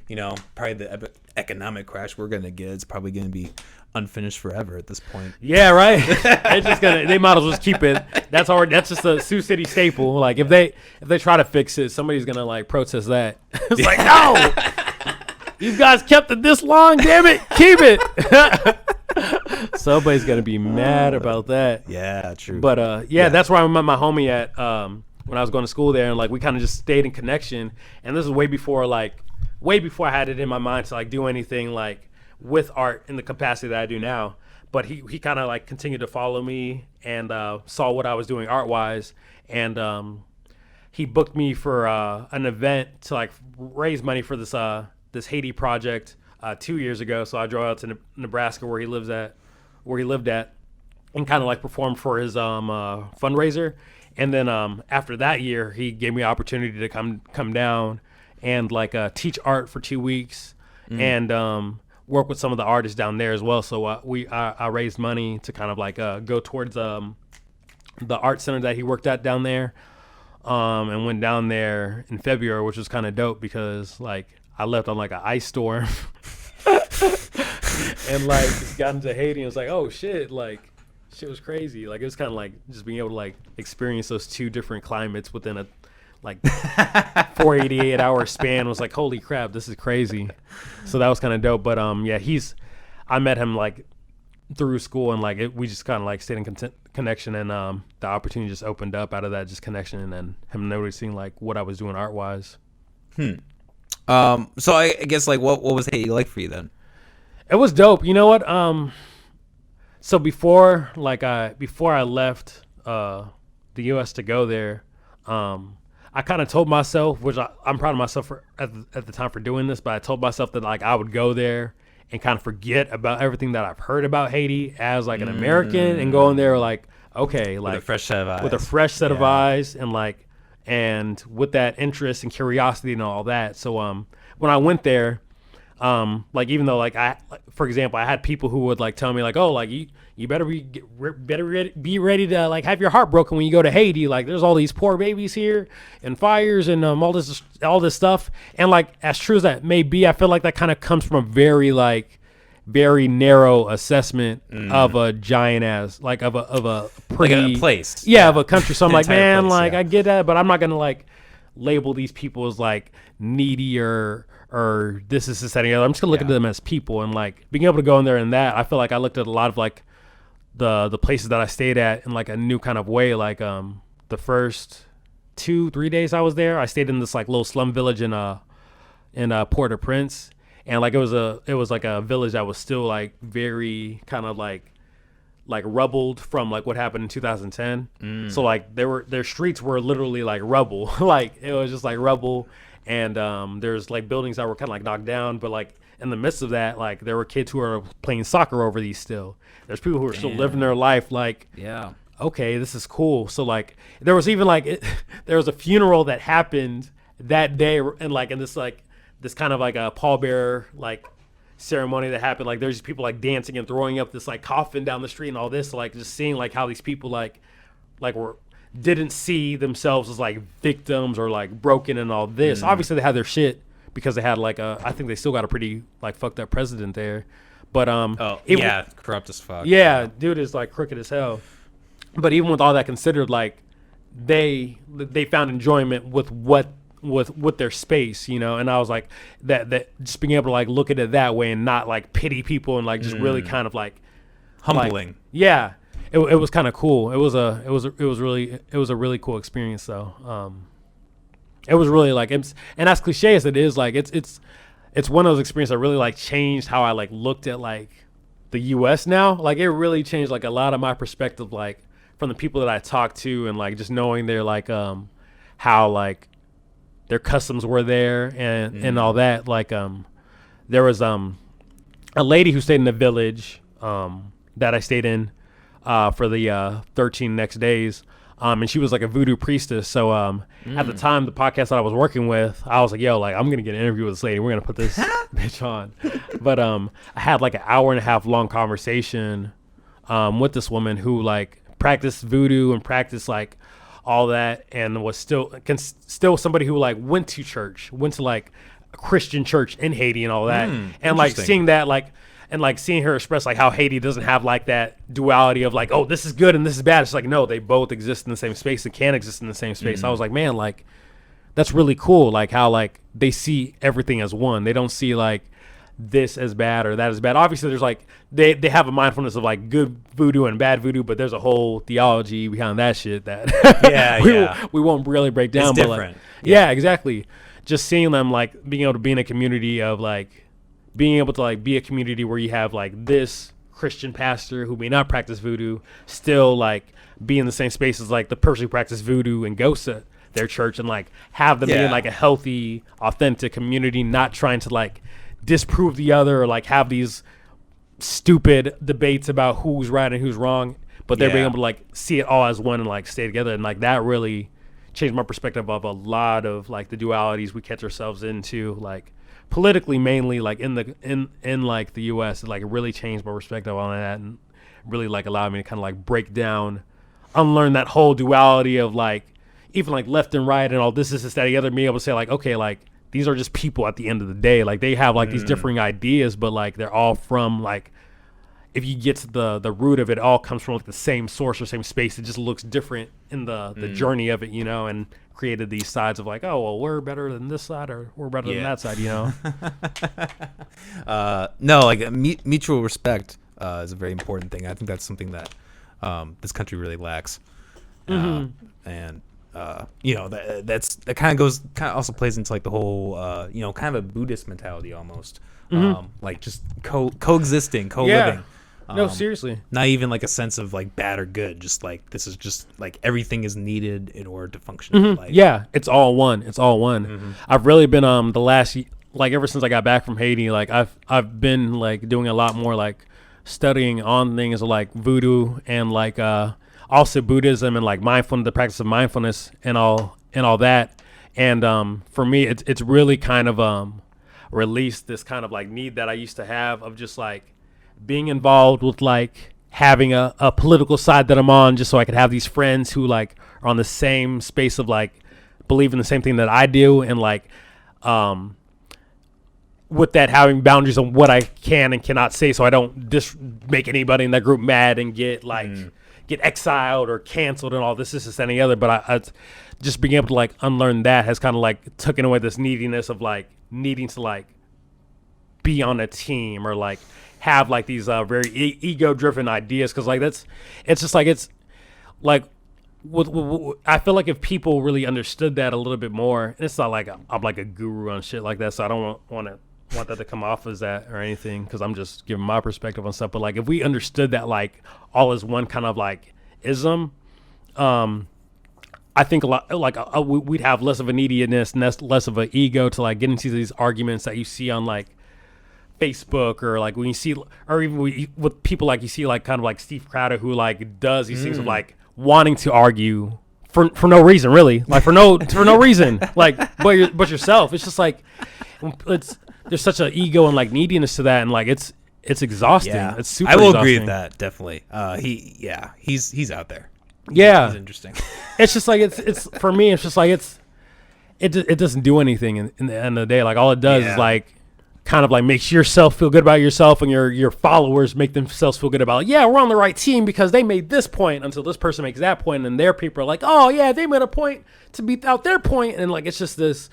you know, probably the economic crash we're gonna get is probably gonna be unfinished forever at this point. Yeah, right. They might as well just keep it. That's just a Sioux City staple. Like if they try to fix it, somebody's gonna like protest that. It's like, no, you guys kept it this long, damn it, keep it. Somebody's gonna be mad about that. Yeah, true. But that's where I met my homie at when I was going to school there, and like we kind of just stayed in connection. And this is way before I had it in my mind to like do anything like with art in the capacity that I do now. But he kind of like continued to follow me and saw what I was doing art wise, and he booked me for an event to like raise money for this Haiti project 2 years ago. So I drove out to Nebraska where he lived at, and kind of like performed for his fundraiser. And then after that year, he gave me an opportunity to come down and like teach art for 2 weeks and work with some of the artists down there as well. So I raised money to kind of like go towards the art center that he worked at down there, and went down there in February, which was kind of dope because like I left on like an ice storm and like got into Haiti and was like, oh shit, like shit was crazy. Like it was kind of like just being able to like experience those two different climates within a like 488 hour span. Was like, holy crap, this is crazy. So that was kind of dope. But I met him like through school, and like we just kind of like stayed in connection, and the opportunity just opened up out of that just connection, and then him noticing like what I was doing art wise. So I guess like what was Haiti like for you then? It was dope. You know what? So before I left the U.S. to go there, I kind of told myself, which I'm proud of myself for at the time for doing this, but I told myself that like I would go there and kind of forget about everything that I've heard about Haiti as like an American, and go in there like, okay, like with a fresh set of eyes. With a fresh set of eyes, and like, and with that interest and curiosity and all that. So when I went there, like even though like for example, I had people who would like tell me like, oh, like you better be ready to like have your heart broken when you go to Haiti. Like there's all these poor babies here and fires and all this stuff. And like as true as that may be, I feel like that kind of comes from a very narrow assessment of a giant ass, like of a pretty like a place. Yeah, of a country. So I'm like, man, place, like I get that, but I'm not gonna like label these people as like needy or this is that and the other. I'm just gonna look at them as people, and like being able to go in there and that, I feel like I looked at a lot of like the places that I stayed at in like a new kind of way. Like the first 2-3 days I was there, I stayed in this like little slum village in Port-au-Prince, and like it was like a village that was still like very kind of like rubbled from like what happened in 2010. So like their streets were literally like rubble. Like it was just like rubble, and there's like buildings that were kind of like knocked down, but like in the midst of that, like there were kids who are playing soccer over these still. There's people who are still living their life like, yeah, okay, this is cool. So like there was even like there was a funeral that happened that day, and like in this kind of like a pallbearer like ceremony that happened. Like there's these people like dancing and throwing up this like coffin down the street and all this. Like just seeing like how these people like didn't see themselves as like victims or like broken and all this. Obviously they had their shit because they had like I think they still got a pretty like fucked up president there. But corrupt as fuck. Yeah, dude is like crooked as hell. But even with all that considered, like they found enjoyment with their space, you know. And I was like that just being able to like look at it that way and not like pity people and like just really kind of like humbling. Like, yeah, it was kind of cool. It was a really cool experience though. It was really like and as cliche as it is, like it's one of those experiences that really like changed how I like looked at like the U.S. now. Like it really changed like a lot of my perspective, like from the people that I talked to, and like just knowing their like how like their customs were there and all that. Like there was a lady who stayed in the village that I stayed in for the 13 next days. And she was like a voodoo priestess. So at the time, the podcast that I was working with, I was like, yo, like, I'm going to get an interview with this lady. We're going to put this bitch on. But I had like an 1.5 hour long conversation with this woman who like practiced voodoo and practiced like all that, and was still somebody who like went to like a Christian church in Haiti and all that. And like seeing that like, and like seeing her express like how Haiti doesn't have like that duality of like, oh, this is good and this is bad. It's like, no, they both exist in the same space and can exist in the same space. I was like, man, like that's really cool. Like how like they see everything as one. They don't see like this as bad or that as bad. Obviously there's like, they have a mindfulness of like good voodoo and bad voodoo, but there's a whole theology behind that shit that we won't really break down. It's but different. Like, yeah, exactly. Just seeing them like being able to be in a community of like, being able to like be a community where you have like this Christian pastor who may not practice voodoo still like be in the same space as like the person who practices voodoo and goes to their church, and like have them be in like a healthy, authentic community, not trying to like disprove the other or like have these stupid debates about who's right and who's wrong, but they're being able to like see it all as one and like stay together. And like that really changed my perspective of a lot of like the dualities we catch ourselves into, like politically mainly, like in like the US. It like really changed my perspective on that, and really like allowed me to kind of like break down, unlearn that whole duality of like even like left and right and all this that, the other, being able to say like, okay, like these are just people at the end of the day. Like they have like these differing ideas, but like they're all from like, if you get to the root of it, all comes from like the same source or same space. It just looks different in the journey of it, you know, and created these sides of like, oh, well, we're better than this side or we're better than that side, you know? No, like mutual respect is a very important thing. I think that's something that this country really lacks. And you know, that kind of also plays into like the whole you know, kind of a Buddhist mentality almost. Like just coexisting, co-living. No, seriously. Not even like a sense of like bad or good. Just like this is just like everything is needed in order to function in life. Yeah, it's all one. It's all one. I've really been the last like ever since I got back from Haiti, like I've been like doing a lot more like studying on things like voodoo and like also Buddhism and like mindfulness, the practice of mindfulness and all that. And for me, it's really kind of released this kind of like need that I used to have of just like being involved with like having a political side that I'm on, just so I could have these friends who like are on the same space of like believe in the same thing that I do, and like with that having boundaries on what I can and cannot say, so I don't make anybody in that group mad and get like get exiled or canceled and all this and any other. But I just being able to like unlearn that has kind of like taken away this neediness of like needing to like be on a team or like have like these very ego driven ideas, because like it's just like it's like I feel like if people really understood that a little bit more, and it's not like I'm like a guru on shit like that, so I don't want that to come off as that or anything, because I'm just giving my perspective on stuff. But like if we understood that like all is one kind of like ism, I think a lot like we'd have less of a neediness, less of an ego to like get into these arguments that you see on like Facebook, or like when you see, or even with people like you see like kind of like Steve Crowder, who like does these things of like wanting to argue for no reason, really, like for no reason, like but yourself. It's just like there's such an ego and like neediness to that, and like it's exhausting. Yeah. It's super. I will exhausting. agree with that, definitely. He's out there. Yeah, he's interesting. It's just like it's for me. It's just like it doesn't do anything in the end of the day. Like all it does is like kind of like makes yourself feel good about yourself, and your followers make themselves feel good about, yeah, we're on the right team because they made this point, until this person makes that point, and their people are like, oh yeah, they made a point to beat out their point, and like it's just this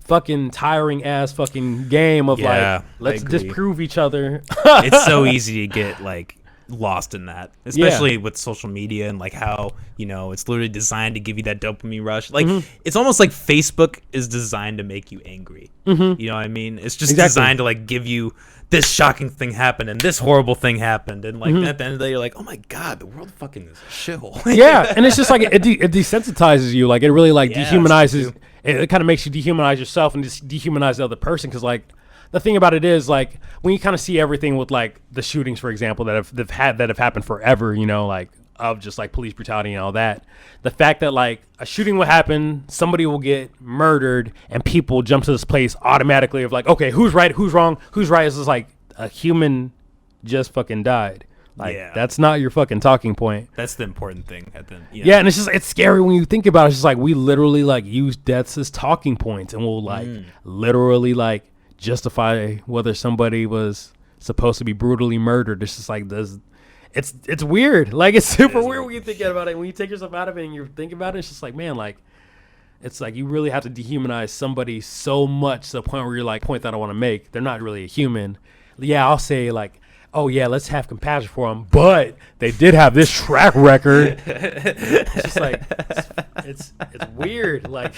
fucking tiring ass fucking game of like let's disprove each other. It's so easy to get like lost in that, especially with social media and like how, you know, it's literally designed to give you that dopamine rush. Like it's almost like Facebook is designed to make you angry. You know what I mean? It's just designed to like give you this shocking thing happened and this horrible thing happened, and like at the end of the day you're like, oh my god, the world fucking is a shithole. And it's just like it desensitizes you. Like it really like dehumanizes. It kind of makes you dehumanize yourself and just dehumanize the other person, because like the thing about it is like when you kind of see everything with like the shootings, for example, that have happened forever, you know, like of just like police brutality and all that. The fact that like a shooting will happen, somebody will get murdered, and people jump to this place automatically of like, okay, who's right, who's wrong, who's right, is just like a human just fucking died. Like that's not your fucking talking point. That's the important thing at the end. Yeah, and it's just it's scary when you think about it. It's just like we literally like use deaths as talking points, and we'll like literally like justify whether somebody was supposed to be brutally murdered. It's just like this. It's weird. Like it's super weird when you think about it. When you take yourself out of it and you think about it, it's just like, man, like it's like you really have to dehumanize somebody so much to the point where you're like, point that I want to make, they're not really a human. Yeah, I'll say like, oh yeah, let's have compassion for them, but they did have this track record. It's just like it's weird. Like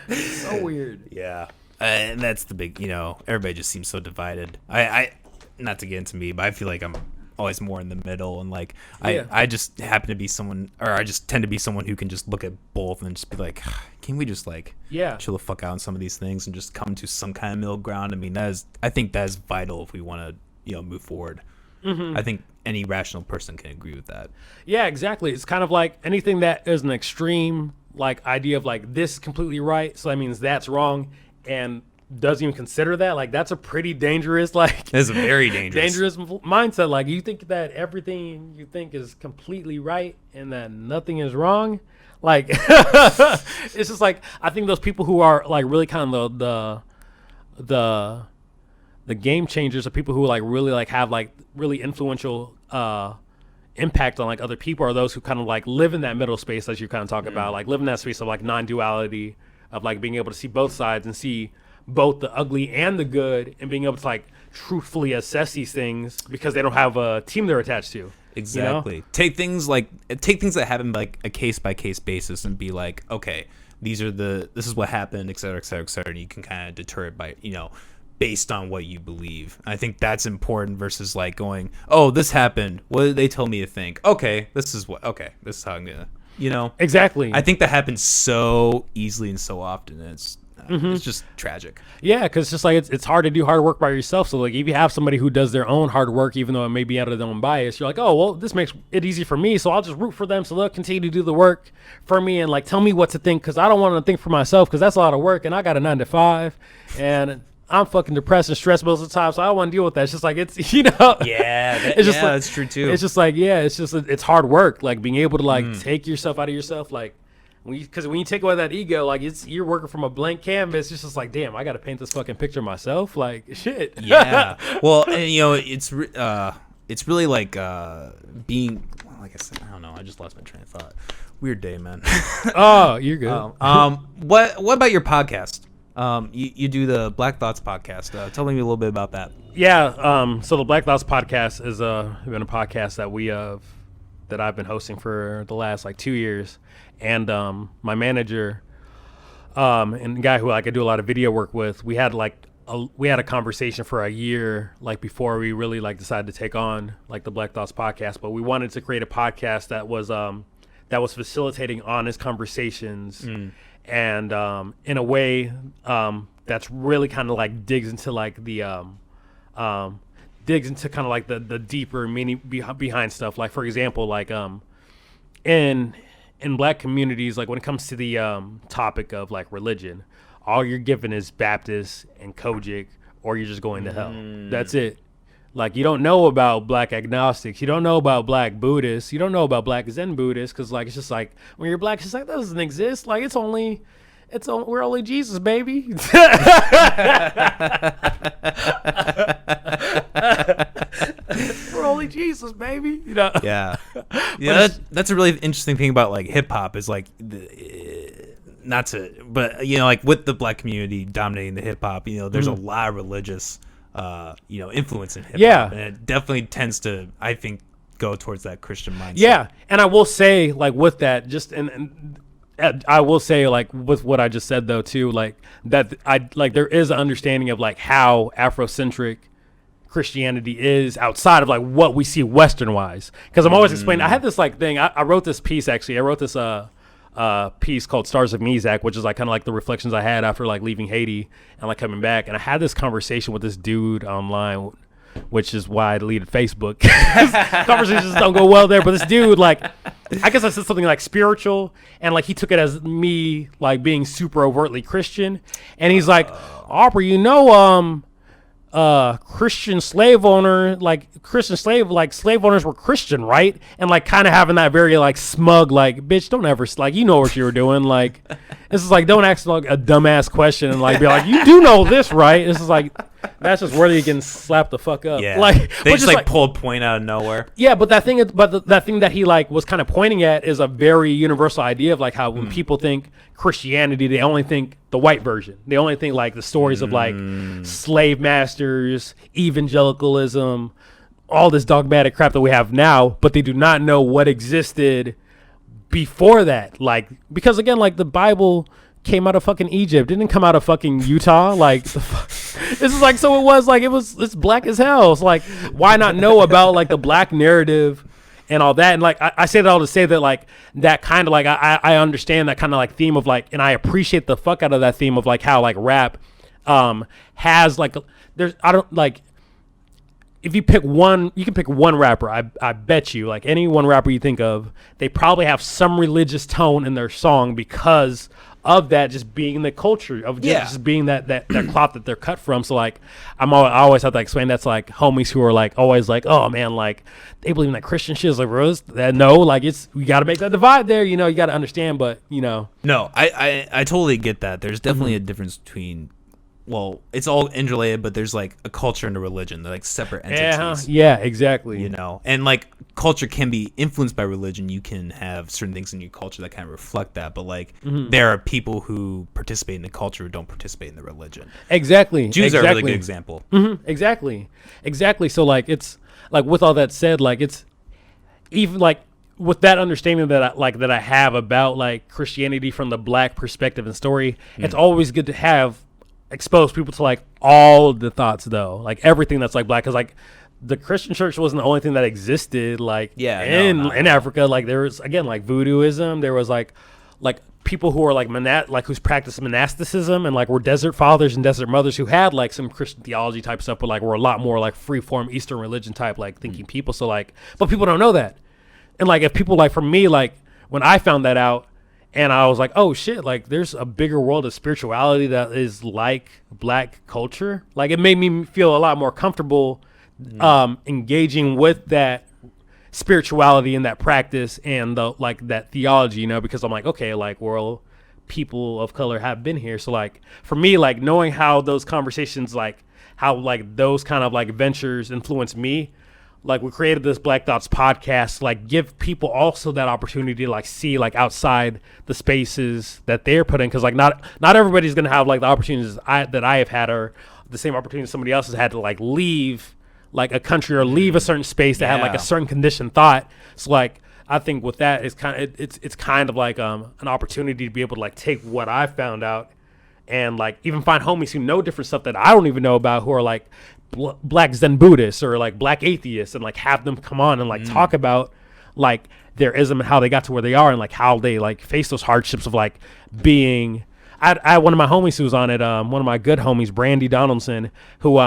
it's so weird. Yeah. And that's the big, you know, everybody just seems so divided. I not to get into me, but I feel like I'm always more in the middle, and like I just happen to be someone, or I just tend to be someone who can just look at both and just be like, can we just like chill the fuck out on some of these things and just come to some kind of middle ground? I mean, I think that is vital if we want to, you know, move forward. I think any rational person can agree with that. Yeah, exactly. It's kind of like anything that is an extreme like idea of like this is completely right, so that means that's wrong, and doesn't even consider that, like that's a pretty dangerous, like that's a very dangerous mindset. Like you think that everything you think is completely right and that nothing is wrong. Like it's just like I think those people who are like really kind of the game changers are people who like really like have like really influential impact on like other people, are those who kind of like live in that middle space, as you kind of talk about, like live in that space of like non-duality, of like being able to see both sides and see both the ugly and the good, and being able to like truthfully assess these things because they don't have a team they're attached to. Exactly. You know? Take things that happen like a case by case basis and be like, okay, this is what happened, et cetera, et cetera, et cetera. And you can kind of deter it by, you know, based on what you believe. I think that's important versus like going, oh, this happened. What did they tell me to think? Okay, this is how I'm gonna, Exactly. I think that happens so easily and so often. And it's just tragic. Yeah, because just like it's hard to do hard work by yourself. So like if you have somebody who does their own hard work, even though it may be out of their own bias, you're like, oh well, this makes it easy for me, so I'll just root for them, so they'll continue to do the work for me and like tell me what to think, because I don't want to think for myself, because that's a lot of work, and I got a 9 to 5, and I'm fucking depressed and stressed most of the time, so I don't want to deal with that. It's just like it's That's true too. It's just like it's hard work, like being able to like take yourself out of yourself, like. Because when you take away that ego, like you're working from a blank canvas. It's just like, damn, I got to paint this fucking picture myself. Like, shit. Yeah. Well, and, it's really like being, like I said, I don't know. I just lost my train of thought. Weird day, man. Oh, you're good. What about your podcast? You do the Black Thoughts podcast. Tell me a little bit about that. Yeah. So the Black Thoughts podcast is been a podcast that I've been hosting for the last like 2 years. And my manager and the guy who like I do a lot of video work with, we had a conversation for a year like before we really like decided to take on like the Black Thoughts podcast. But we wanted to create a podcast that was facilitating honest conversations and in a way that's really kind of like digs into like the the deeper meaning behind stuff. Like for example, like in black communities, like when it comes to the topic of like religion, all you're given is Baptist and Kojic, or you're just going to hell. That's it. Like you don't know about black agnostics, you don't know about black Buddhists, you don't know about black Zen Buddhists, because like it's just like when you're black, it's just like that doesn't exist. Like we're only Jesus, baby. We're only Jesus, baby. Yeah. That's a really interesting thing about like hip hop is like like with the black community dominating the hip hop, there's a lot of religious influence in hip hop. Yeah. And it definitely tends to, I think, go towards that Christian mindset. Yeah. And I will say like with that, just and I will say like with what I just said though too, like that I like there is an understanding of like how Afrocentric Christianity is outside of like what we see Western wise. Because I'm always explaining. I had this like thing. I wrote this piece actually. I wrote this piece called Stars of Mizak, which is like kind of like the reflections I had after like leaving Haiti and like coming back. And I had this conversation with this dude online, which is why I deleted Facebook. Conversations don't go well there. But this dude, like, I guess I said something like spiritual, and like he took it as me like being super overtly Christian. And he's like, Aubrey, Christian slave owner, slave owners were Christian, right? And like kind of having that very like smug, like, bitch, don't ever, like, you know what you were doing. Like, this is like, don't ask like a dumbass question and like be like, you do know this, right? This is like, that's just where you can slap the fuck up. Yeah. Like, they just like pull a point out of nowhere. Yeah, but that thing, that thing that he like was kind of pointing at is a very universal idea of like how when people think Christianity, they only think the white version. They only think like the stories of like slave masters, evangelicalism, all this dogmatic crap that we have now, but they do not know what existed before that. Like, because again, like the Bible came out of fucking Egypt, didn't come out of fucking Utah. Like, this is like, so it was like, it's black as hell. It's like, why not know about like the black narrative and all that? And like, I say that all to say that like, that kind of like, I understand that kind of like theme of like, and I appreciate the fuck out of that theme of like how like rap has like, there's, I don't like, if you pick one, you can pick one rapper. I bet you, like any one rapper you think of, they probably have some religious tone in their song because of that, just being the culture of just being that cloth that they're cut from. So like, I always have to explain that's like homies who are like always like, oh man, like they believe in that Christian shit. Is like, Rose, that no, like we got to make that divide there. You got to understand, but No, I totally get that. There's definitely a difference between. Well, it's all interrelated, but there's like a culture and a religion. They're like separate entities. Yeah, exactly. And like culture can be influenced by religion. You can have certain things in your culture that kind of reflect that. But like there are people who participate in the culture who don't participate in the religion. Exactly. Jews are a really good example. Exactly. So like, it's like with all that said, like it's even like with that understanding that I have about like Christianity from the black perspective and story, it's always good to have expose people to like all the thoughts though, like everything that's like black, because like the Christian church wasn't the only thing that existed like in Africa. Like there was again like voodooism, there was like people who are like who's practiced monasticism and like were desert fathers and desert mothers who had like some Christian theology type stuff, but like were a lot more like free form Eastern religion type like thinking people. So like, but people don't know that. And like if people like, for me, like when I found that out and I was like, oh shit, like there's a bigger world of spirituality that is like black culture. Like it made me feel a lot more comfortable engaging with that spirituality and that practice and the like that theology, you know, because I'm like, okay, like well, people of color have been here. So like for me, like knowing how those conversations, like how like those kind of like ventures influence me, like we created this Black Thoughts podcast, like give people also that opportunity to like see like outside the spaces that they're put in, because like not everybody's gonna have like the opportunities that I have had, or the same opportunity somebody else has had to like leave like a country or leave a certain space that had like a certain conditioned thought. So like I think with that it's kind of like an opportunity to be able to like take what I found out and like even find homies who know different stuff that I don't even know about, who are like black Zen Buddhists or like black atheists, and like have them come on and like talk about like their ism and how they got to where they are and like how they like face those hardships of like being. I had one of my homies who was on it, one of my good homies, Brandy Donaldson, who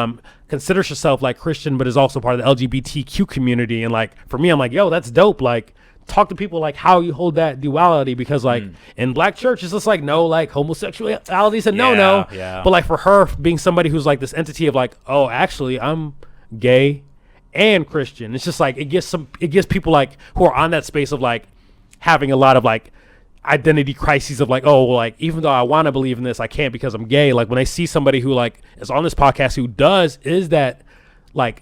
considers herself like Christian, but is also part of the LGBTQ community. And like, for me, I'm like, yo, that's dope. Like, talk to people like how you hold that duality, because like in black church, it's just like, no, like homosexuality is a no. But like for her being somebody who's like this entity of like, oh, actually I'm gay and Christian. It's just like, it gives people like who are on that space of like having a lot of like identity crises of like, oh, well, like even though I want to believe in this, I can't because I'm gay. Like when they see somebody who like is on this podcast who is that like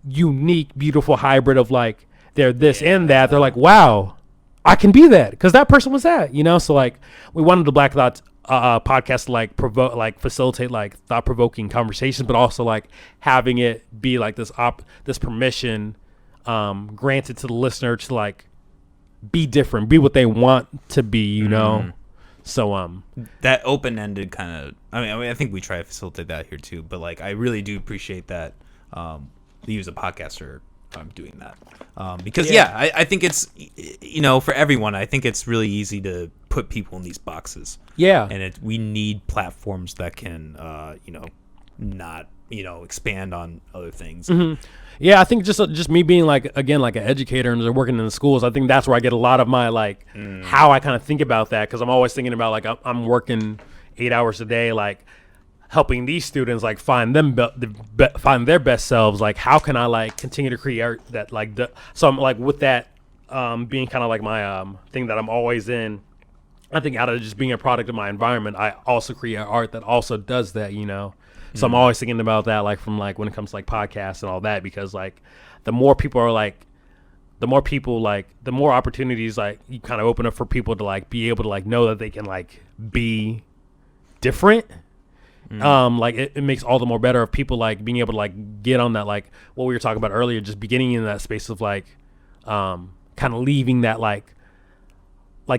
unique, beautiful hybrid of like they're this and that, they're like, wow, I can be that because that person was that, you know. So like we wanted the Black Thoughts podcast to like facilitate like thought provoking conversations, but also like having it be like this permission granted to the listener to like be different, be what they want to be, you know. So that open-ended kind of, I mean I think we try to facilitate that here too, but like I really do appreciate that you as a podcaster doing that, because I think it's, you know, for everyone, I think it's really easy to put people in these boxes, and we need platforms that can you know, not, you know, expand on other things. Yeah, I think just me being like, again, like an educator and working in the schools, I think that's where I get a lot of my like how I kind of think about that, because I'm always thinking about like I'm working 8 hours a day, like helping these students like find their best selves. Like how can I like continue to create that like so I'm like with that being kind of like my thing that I'm always in. I think out of just being a product of my environment, I also create art that also does that, you know. So I'm always thinking about that, like from like when it comes to like podcasts and all that, because like the more opportunities like you kind of open up for people to like be able to like know that they can like be different. Like it makes all the more better of people like being able to like get on that, like what we were talking about earlier, just beginning in that space of like kind of leaving that like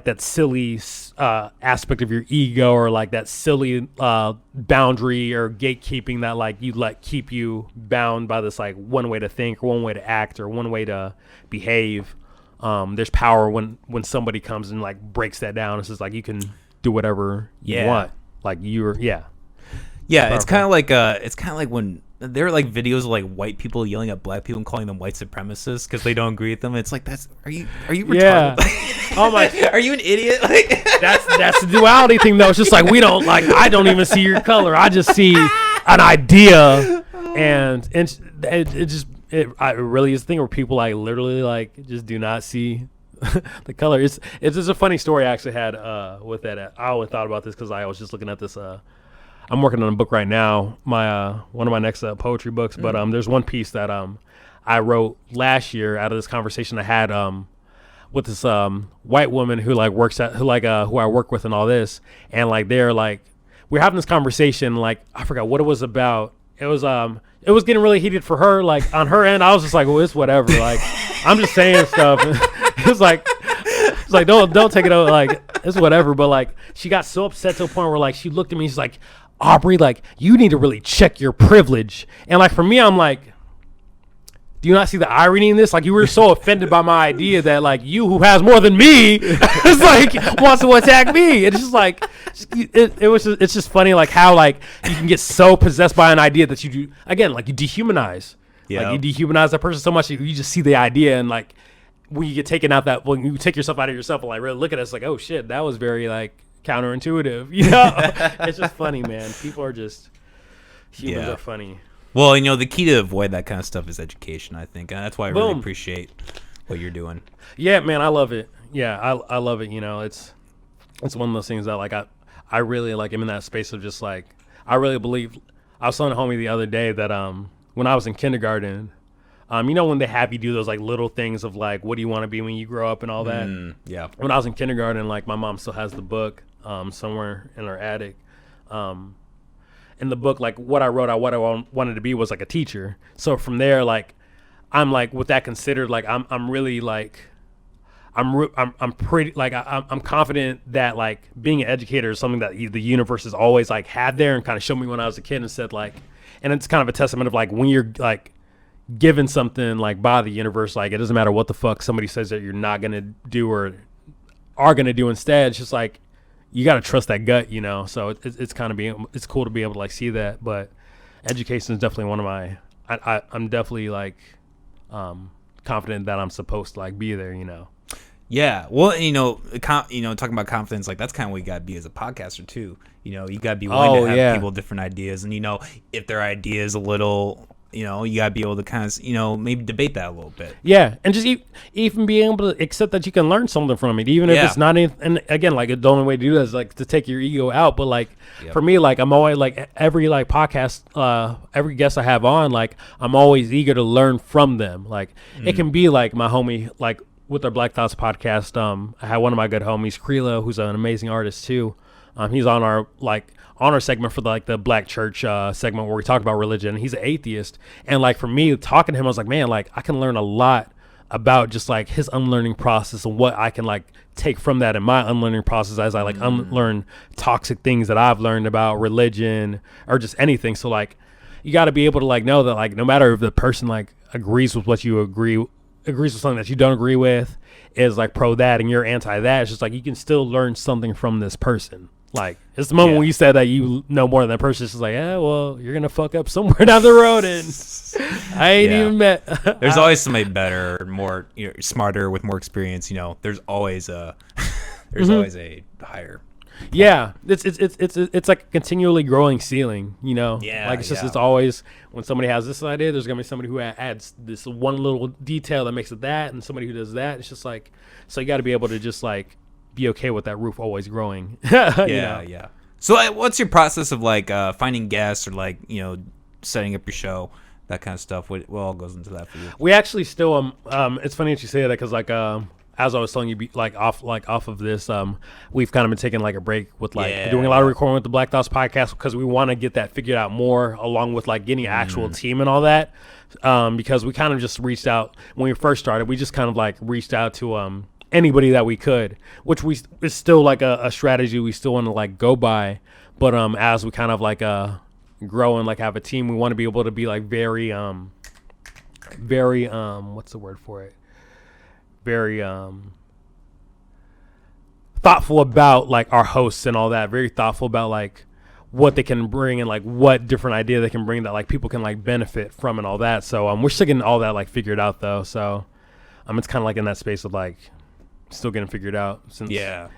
that silly aspect of your ego, or like that silly boundary or gatekeeping that like you like keep you bound by this like one way to think or one way to act or one way to behave. There's power when somebody comes and like breaks that down. It's just like you can do whatever you want. Like it's kind of like when there are like videos of like white people yelling at black people and calling them white supremacists because they don't agree with them. It's like, are you retarded? Oh my! Are you an idiot? Like that's the duality thing though. It's just like we don't like. I don't even see your color. I just see an idea, and it really is a thing where people like literally like just do not see the color. It's just a funny story I actually had with that. I only thought about this because I was just looking at this. I'm working on a book right now, my one of my next poetry books. But there's one piece that I wrote last year out of this conversation I had with this white woman who like works at who I work with and all this, and like they're like we're having this conversation, like I forgot what it was about. It was getting really heated for her, like on her end. I was just like, well, it's whatever. Like I'm just saying stuff. It's like don't take it out, like it's whatever. But like she got so upset to a point where like she looked at me, she's like, Aubrey, like, you need to really check your privilege. And like, for me, I'm like, do you not see the irony in this? Like, you were so offended by my idea that like you, who has more than me, is like wants to attack me. It's just like it's just funny like how like you can get so possessed by an idea that you do again, like you dehumanize. Yeah. Like you dehumanize that person so much that you just see the idea, and like when you get taken out that when you take yourself out of yourself and like really look at us like, oh shit, that was very like counterintuitive. You know, it's just funny, man. People are just humans are funny. Well, the key to avoid that kind of stuff is education, I think. And that's why I really appreciate what you're doing. Yeah, man, I love it. Yeah, I love it. It's one of those things that like I really like am in that space of just like I really believe. I was telling a homie the other day that when I was in kindergarten, when they have you do those like little things of like what do you want to be when you grow up and all that. Yeah. When I was in kindergarten, like my mom still has the book somewhere in her attic. In the book, like what I wrote out, what I wanted to be was like a teacher. So from there, like I'm like with that considered, like I'm really like I'm pretty like I'm confident that like being an educator is something that the universe has always like had there and kind of showed me when I was a kid and said like, and it's kind of a testament of like when you're like given something like by the universe, like it doesn't matter what the fuck somebody says that you're not gonna do or are gonna do instead. It's just like you got to trust that gut, so it's kind of it's cool to be able to like see that. But education is definitely one of my I'm definitely like confident that I'm supposed to like be there. Yeah, well, talking about confidence, like that's kind of what you got to be as a podcaster too. You got to be willing to have people different ideas, and if their idea is a little, you got to be able to kind of, maybe debate that a little bit. Yeah, and just even being able to accept that you can learn something from it, even if it's not. And again, like the only way to do that is like to take your ego out. But like for me, like I'm always like every like podcast, every guest I have on, like I'm always eager to learn from them. Like it can be like my homie, like with our Black Thoughts podcast. I had one of my good homies, Krilo, who's an amazing artist too. He's on our segment for the Black Church segment where we talk about religion. He's an atheist, and like for me talking to him, I was like, man, like I can learn a lot about just like his unlearning process and what I can like take from that in my unlearning process as I like unlearn toxic things that I've learned about religion or just anything. So like you got to be able to like know that like no matter if the person like agrees with what you agrees with something that you don't agree with, is like pro that and you're anti that, it's just like you can still learn something from this person. Like it's the moment when you said that you know more than that person. It's just like, yeah, well, you're gonna fuck up somewhere down the road, and I ain't even met. There's always somebody better, more smarter, with more experience. There's always a always a higher. Yeah, it's like a continually growing ceiling. Yeah, like it's always when somebody has this idea, there's gonna be somebody who adds this one little detail that makes it that, and somebody who does that. It's just like, so you got to be able to just like be okay with that roof always growing. Yeah. So what's your process of like finding guests or like setting up your show, that kind of stuff? What all goes into that for you? We actually still it's funny that you say that because like as I was telling you off of this, we've kind of been taking like a break with doing a lot of recording with the Black Thoughts podcast because we want to get that figured out more, along with like getting an actual team and all that, because we kind of just reached out when we first started. We just kind of like reached out to anybody that we could, which is still like a strategy we still want to like go by. But as we kind of like grow and like have a team, we want to be able to be like very what's the word for it? Very thoughtful about like our hosts and all that. Very thoughtful about like what they can bring and like what different idea they can bring that like people can like benefit from and all that. So we're still getting all that like figured out though. So it's kind of like in that space of like still getting figured out since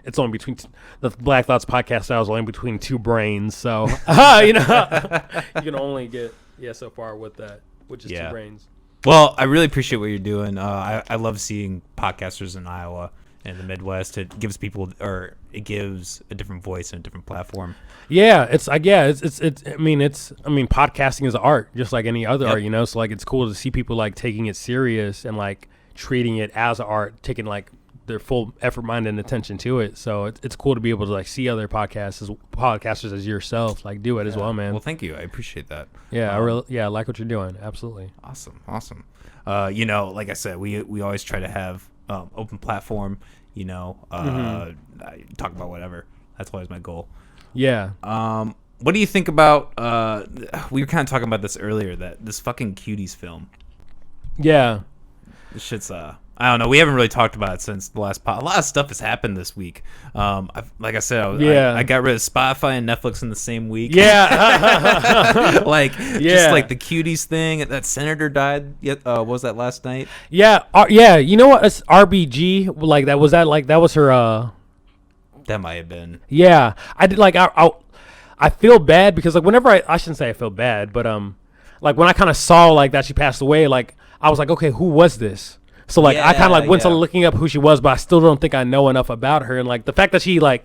it's only between the Black Thoughts podcast now is only between two brains, so you can only get so far with that, which is two brains. Well, I really appreciate what you're doing. I love seeing podcasters in Iowa and the Midwest. It gives people, or it gives a different voice and a different platform. Podcasting is an art just like any other art, so like it's cool to see people like taking it serious and like treating it as an art, taking like their full effort, mind, and attention to it. So it's cool to be able to like see other podcasters as yourself like do it as well, man. Well, thank you. I appreciate that. I like what you're doing. Absolutely. Awesome. Like I said, we always try to have open platform. Talk about whatever. That's always my goal. Yeah. What do you think about? We were kind of talking about this earlier. That this fucking Cuties film. Yeah. This shit's I don't know. We haven't really talked about it since the last pod. A lot of stuff has happened this week. Like I said, I got rid of Spotify and Netflix in the same week. Yeah. Just like the Cuties thing. That senator died. What was that last night? Yeah. Yeah. You know what? It's RBG. Like that was her. That might have been. Yeah. I did I feel bad because like whenever I shouldn't say I feel bad, but like when I kind of saw like that she passed away, like I was like, okay, who was this? So like I kind of like went to looking up who she was, but I still don't think I know enough about her. And like the fact that she like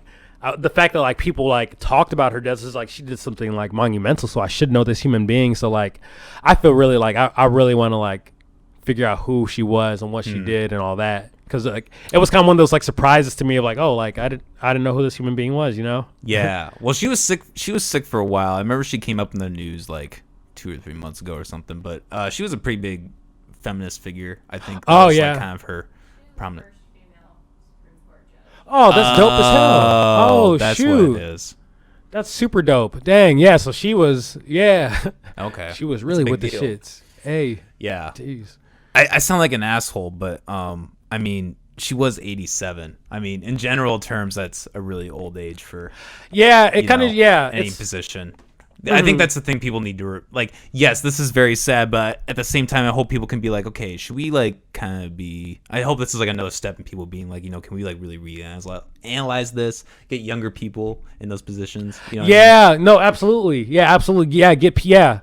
the fact that like people like talked about her death is like she did something like monumental. So I should know this human being. So like I feel really like I really want to like figure out who she was and what she did and all that. Because like it was kind of one of those like surprises to me of like, oh, like I didn't know who this human being was, you know? Yeah. Well, she was sick. She was sick for a while. I remember she came up in the news like 2 or 3 months ago or something. But she was a pretty big feminist figure, I think. That was, like, kind of her prominent. Oh, that's dope as hell. Oh, that's shoot. what it is. That's super dope. Dang, yeah. So she was, Okay. She was really with the shits. Hey. Yeah. Jeez. I sound like an asshole, but I mean, she was 87. I mean, in general terms, that's a really old age for it kind of any position. I think that's the thing people need to like. Yes, this is very sad, but at the same time, I hope people can be like, okay, should we like kind of be? I hope this is like another step in people being like, can we like really analyze this, get younger people in those positions? You know what I mean? No, absolutely, absolutely, That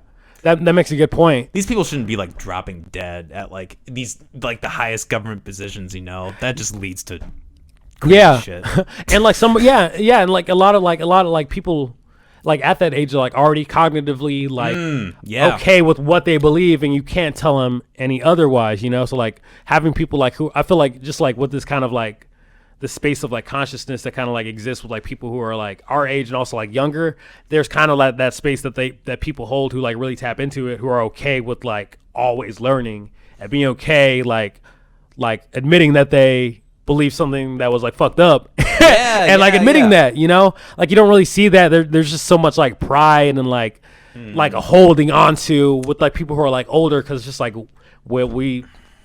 makes a good point. These people shouldn't be like dropping dead at like these like the highest government positions. That just leads to crazy shit. And like and like a lot of like people. Like at that age, are like already cognitively like okay with what they believe, and you can't tell them any otherwise, you know. So like having people like who I feel like just like with this kind of like the space of like consciousness that kind of like exists with like people who are like our age and also like younger. There's kind of like that space that people hold who like really tap into it, who are okay with like always learning and being okay like admitting that they believe something that was like fucked up and like admitting that, you know, like you don't really see that. There's just so much like pride and like a holding on to with like people who are like older, because it's just like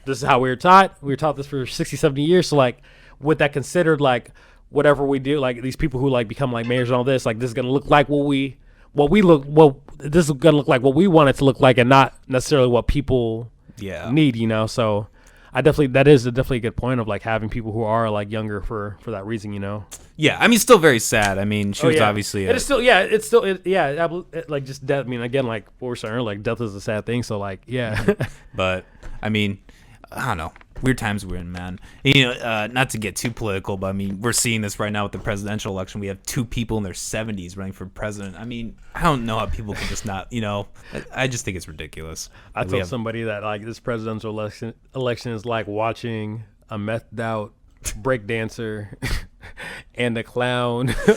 this is how we were taught this for 60, 70 years. So like with that considered, like whatever we do, like these people who like become like mayors and all this, like this is gonna look like this is gonna look like what we want it to look like, and not necessarily what people need, you know. So that is definitely a good point of like having people who are like younger for that reason, you know. Yeah, I mean, still very sad. I mean, she was obviously. It's still like just death. I mean, again, like what we're saying, like death is a sad thing. So like, But I mean, I don't know. Weird times we're in, man. Not to get too political, but I mean, we're seeing this right now with the presidential election. We have 2 people in their 70s running for president. I mean, I don't know how people can just not, I just think it's ridiculous. I told somebody that like this presidential election is like watching a methed out break dancer and a clown who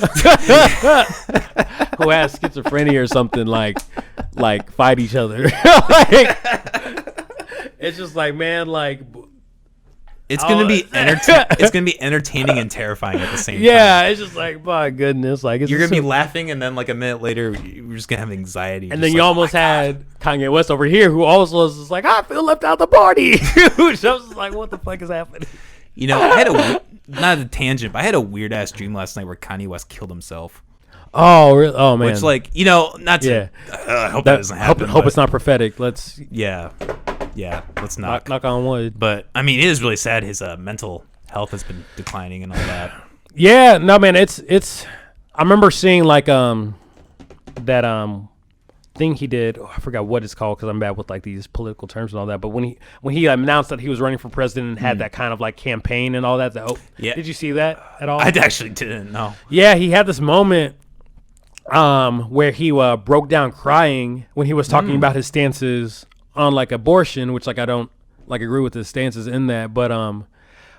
has schizophrenia or something like fight each other. Like, it's just like, man, like. It's gonna be it's gonna be entertaining and terrifying at the same time. Yeah, it's just like, my goodness, like you're gonna be laughing, and then like a minute later, you're just gonna have anxiety. And then you almost had Kanye West over here, who also was just like, I feel left out the party. Which I was just like, what the fuck is happening? I had not a tangent, but I had a weird ass dream last night where Kanye West killed himself. Oh, really? Oh man. Which like not to. Yeah. I hope that doesn't happen. Hope it's not prophetic. Let's. Yeah, let's knock on wood. But I mean, it is really sad. His mental health has been declining and all that. Yeah, no, man, it's. I remember seeing like that thing he did. Oh, I forgot what it's called because I'm bad with like these political terms and all that. But when he announced that he was running for president and had that kind of like campaign and all that. Did you see that at all? I actually didn't. No. Yeah, he had this moment where he broke down crying when he was talking about his stances on like abortion, which like I don't like agree with his stances in that, but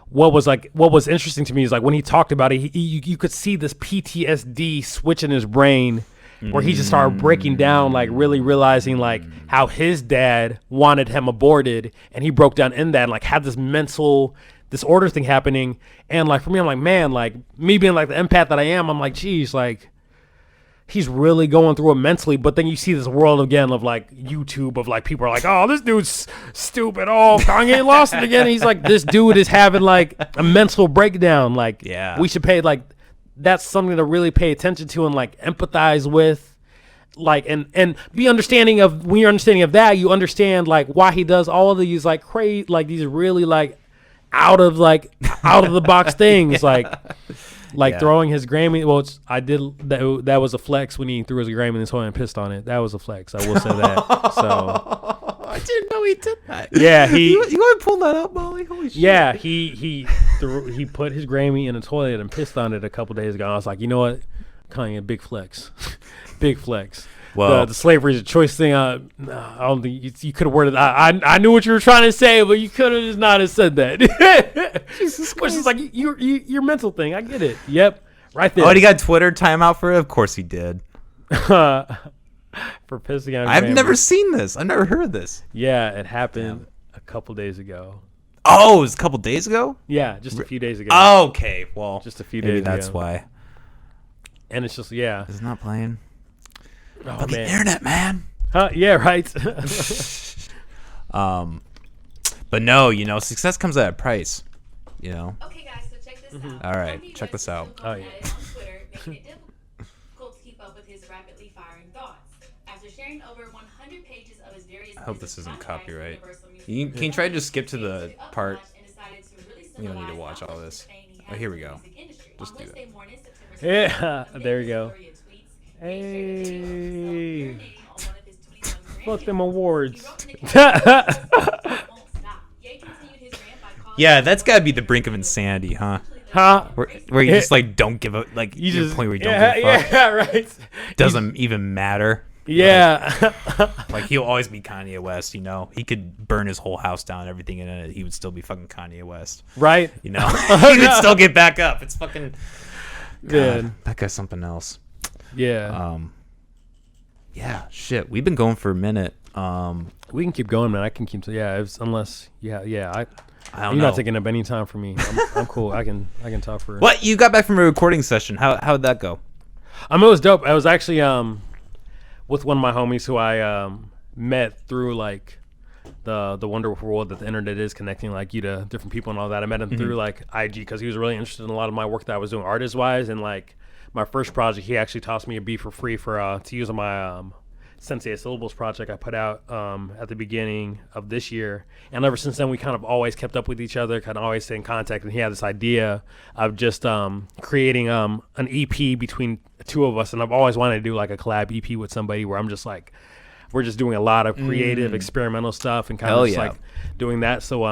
what was interesting to me is like when he talked about it, you could see this PTSD switch in his brain where he just started breaking down, like really realizing like how his dad wanted him aborted, and he broke down in that and like had this mental disorder thing happening. And like for me, I'm like, man, like me being like the empath that I am, I'm like, geez, like he's really going through it mentally. But then you see this world again of like YouTube of like people are like, oh, this dude's stupid. Oh, Kanye lost it again. And he's like, this dude is having like a mental breakdown. Like, we should pay like, that's something to really pay attention to and like empathize with. Like, and be understanding of, when you're understanding of that, you understand like why he does all of these like crazy, like these really like out of the box things. Like throwing his Grammy. Well, I did that was a flex when he threw his Grammy in his toilet and pissed on it. That was a flex. I will say that. So I didn't know he did that. Yeah, you want to pull that up, Molly? Holy shit. Yeah, he put his Grammy in the toilet and pissed on it a couple days ago. I was like, you know what, Kanye, big flex, big flex. Well, the slavery is a choice thing. I don't think you could have worded. I knew what you were trying to say, but you could have just not have said that. Jesus Christ. Which is like your mental thing. I get it. Yep, right there. Oh, he got Twitter timeout for it. Of course he did. For pissing on. I've never seen this. I've never heard this. Yeah, it happened a couple days ago. Oh, it was a couple days ago. Yeah, just a few days ago. Oh, okay, well, just a few days ago. That's why. And it's just It's not playing. Oh, Fucking man. internet, man. Huh? Yeah, right. But no, success comes at a price. Okay, guys, so check this out. All right, check this out. Oh, yeah. On Twitter, making it difficult to keep up with his rapidly firing thoughts. After sharing over 100 pages of his various I hope this isn't copyright. Can you try to just skip to the part? You don't need to watch all this. Oh, here we go. Just do that. Yeah, there we go. Hey, fuck them awards. Yeah, that's gotta be the brink of insanity, huh? Where you just like don't give a like you just point where you don't give a fuck. Yeah, right. Doesn't even matter. Yeah. Like he'll always be Kanye West, He could burn his whole house down, everything in it. He would still be fucking Kanye West. Right. He would still get back up. It's fucking good. That guy's something else. Yeah. Yeah, shit. We've been going for a minute. We can keep going, man. I can keep unless I don't know. You're not taking up any time for me. I'm cool. I can talk for What? You got back from a recording session. How'd that go? It was dope. I was actually with one of my homies who I met through like the wonderful world that the internet is, connecting like you to different people and all that. I met him through like IG because he was really interested in a lot of my work that I was doing artist wise, and like my first project, he actually tossed me a beat for free to use on my Sensei Syllables project I put out at the beginning of this year. And ever since then, we kind of always kept up with each other, kind of always stay in contact. And he had this idea of just creating an EP between the two of us. And I've always wanted to do like a collab EP with somebody where I'm just like, we're just doing a lot of creative, experimental stuff and kind of just like doing that. So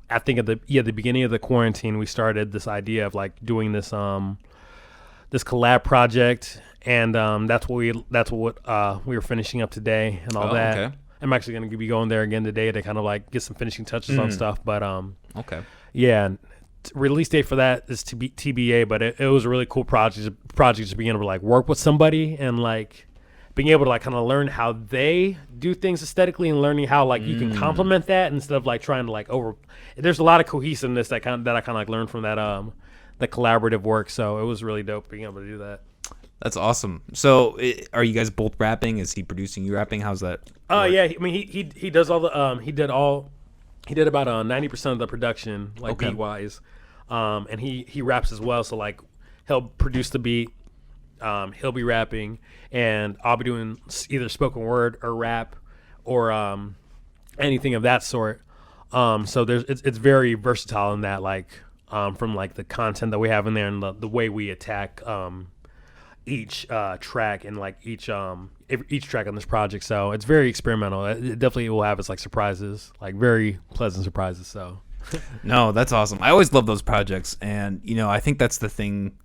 I think at the beginning of the quarantine, we started this idea of like doing this this collab project, and that's what we were finishing up today and all that. Okay. I'm actually going to be going there again today to kind of like get some finishing touches on stuff. But okay, yeah, release date for that is to be TBA. But it was a really cool project just being able to like work with somebody and like being able to like kind of learn how they do things aesthetically and learning how like you can complement that instead of like trying to like There's a lot of cohesiveness that I kind of like learned from that the collaborative work. So it was really dope being able to do that. That's awesome. So are you guys both rapping? Is he producing you rapping? How's that? Yeah. I mean, he does all the he did about 90% of the production, like beat wise, and he raps as well. So like he'll produce the beat, he'll be rapping, and I'll be doing either spoken word or rap or anything of that sort. So it's very versatile in that, like from like the content that we have in there and the way we attack each track and like each track on this project. So it's very experimental. It definitely will have its like surprises, like very pleasant surprises. So no, that's awesome. I always love those projects, and I think that's the thing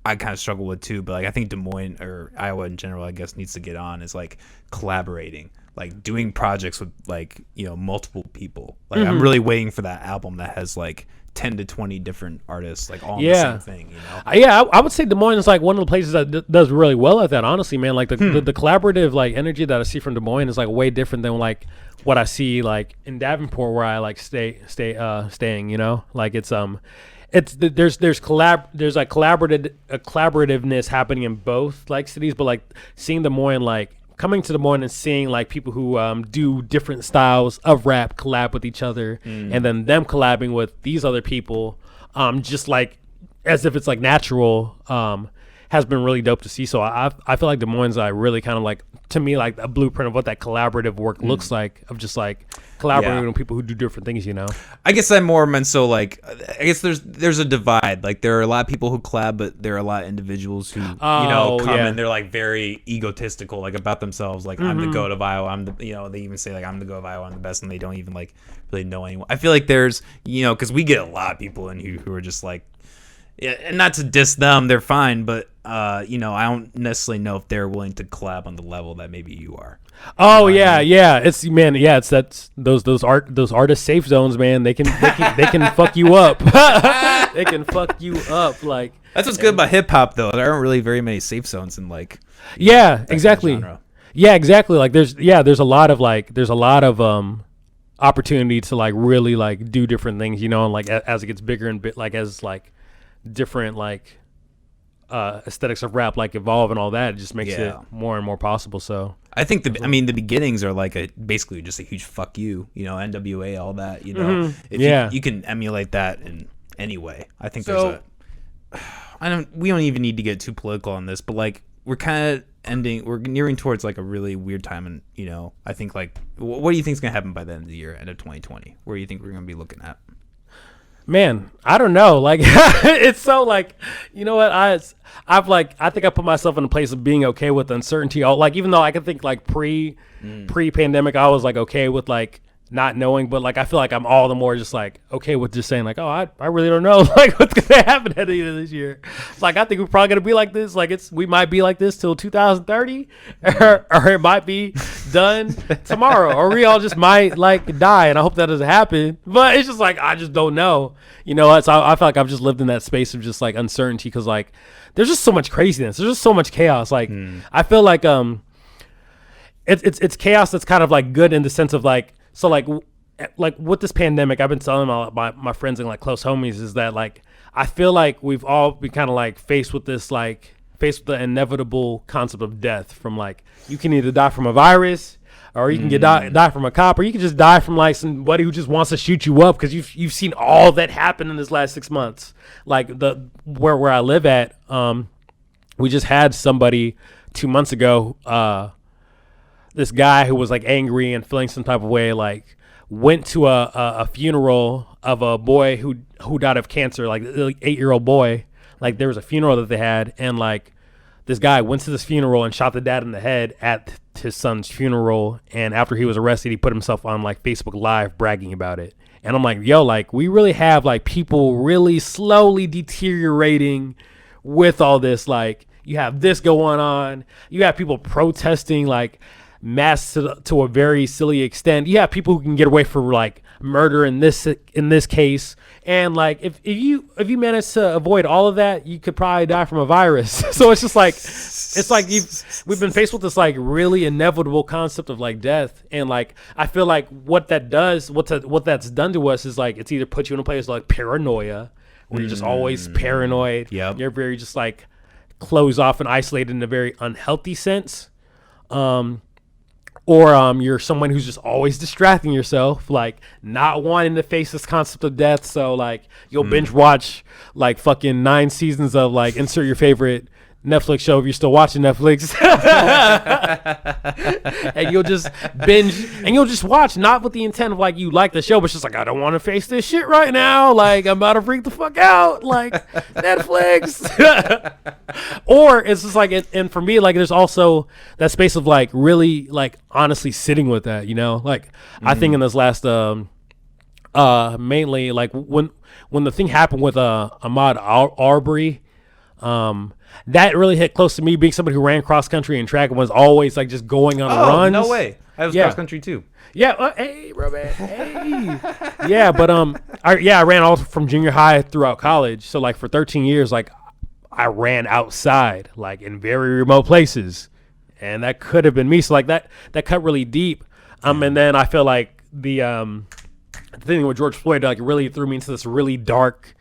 I kind of struggle with too. But like I think Des Moines or Iowa in general, I guess, needs to get on is like collaborating, like doing projects with like multiple people. Like I'm really waiting for that album that has like 10 to 20 different artists like all on the same thing, I would say Des Moines is like one of the places that does really well at that, honestly, man. Like the collaborative like energy that I see from Des Moines is like way different than like what I see like in Davenport where I like staying, like it's there's like collaborativeness happening in both like cities, but like seeing Des Moines, like coming to Des Moines and seeing like people who do different styles of rap collab with each other, and then them collabing with these other people, just like as if it's like natural, has been really dope to see. So I feel like Des Moines really kind of like, to me, like a blueprint of what that collaborative work looks like, of just like collaborating with people who do different things, you know? I guess I'm more meant so like, I guess there's a divide. Like there are a lot of people who collab, but there are a lot of individuals who, come and they're like very egotistical, like about themselves. Like I'm the goat of Iowa. I'm the, they even say like I'm the goat of Iowa. I'm the best. And they don't even like really know anyone. I feel like there's, cause we get a lot of people in who are just like, yeah, and not to diss them, they're fine, but I don't necessarily know if they're willing to collab on the level that maybe you are. Oh yeah, yeah. It's those artist safe zones, man. They can fuck you up. They can fuck you up. Like that's what's good about hip hop, though. There aren't really very many safe zones in like. Yeah, exactly. Yeah, exactly. Like there's a lot of opportunity to like really like do different things, and like as it gets bigger and as like different like aesthetics of rap like evolve and all that, it just makes it more and more possible. So I think the beginnings are like basically just a huge fuck you, NWA, all that, if you can emulate that in any way. I think we don't even need to get too political on this, but like we're nearing towards like a really weird time, and I think like what do you think is gonna happen by the end of the year, end of 2020? Where do you think we're gonna be looking at? Man, I don't know. Like, it's so like, you know what? I think I put myself in a place of being okay with uncertainty. Like, even though I can think like pre-pandemic, I was like okay with like not knowing, but like I feel like I'm all the more just like okay with just saying like, oh, I really don't know like what's gonna happen at the end of this year. It's like I think we're probably gonna be like this. Like we might be like this till 2030, or it might be done tomorrow, or we all just might like die. And I hope that doesn't happen. But it's just like I just don't know. So I feel like I've just lived in that space of just like uncertainty, because like there's just so much craziness. There's just so much chaos. Like I feel like it's chaos that's kind of like good in the sense of like. So like with this pandemic, I've been telling my friends and like close homies is that like I feel like we've all been kind of like faced with the inevitable concept of death. From like you can either die from a virus, or you can die from a cop, or you can just die from like somebody who just wants to shoot you up, because you've seen all that happen in this last 6 months. Like where I live at, we just had somebody 2 months ago. This guy who was like angry and feeling some type of way, like went to a funeral of a boy who died of cancer, like an 8-year-old boy. Like there was a funeral that they had, and like this guy went to this funeral and shot the dad in the head at his son's funeral. And after he was arrested, he put himself on like Facebook Live bragging about it. And I'm like, yo, like we really have like people really slowly deteriorating with all this. Like you have this going on, you have people protesting like mass to a very silly extent. You have people who can get away for like murder in this case, and like if you manage to avoid all of that, you could probably die from a virus. So it's just like we've been faced with this like really inevitable concept of like death, and like I feel like what that's done to us is like it's either put you in a place like paranoia, where you're just always paranoid. Yep. You're very just like closed off and isolated in a very unhealthy sense. Or you're someone who's just always distracting yourself, like not wanting to face this concept of death. So like you'll binge watch like fucking 9 seasons of like insert your favorite Netflix show if you're still watching Netflix. And you'll just binge and you'll just watch, not with the intent of like you like the show, but just like I don't want to face this shit right now. Like I'm about to freak the fuck out. Like Netflix. Or it's just like and for me, like there's also that space of like really like honestly sitting with that, like I think in this last mainly like when the thing happened with Ahmaud Arbery, that really hit close to me, being somebody who ran cross country and track and was always like just going on runs. No way. I was cross country too. Yeah. Hey, bro, man. Hey. Yeah, but I ran all from junior high throughout college. So like for 13 years, like I ran outside, like in very remote places, and that could have been me. So like that cut really deep. And then I feel like the thing with George Floyd like really threw me into this really dark,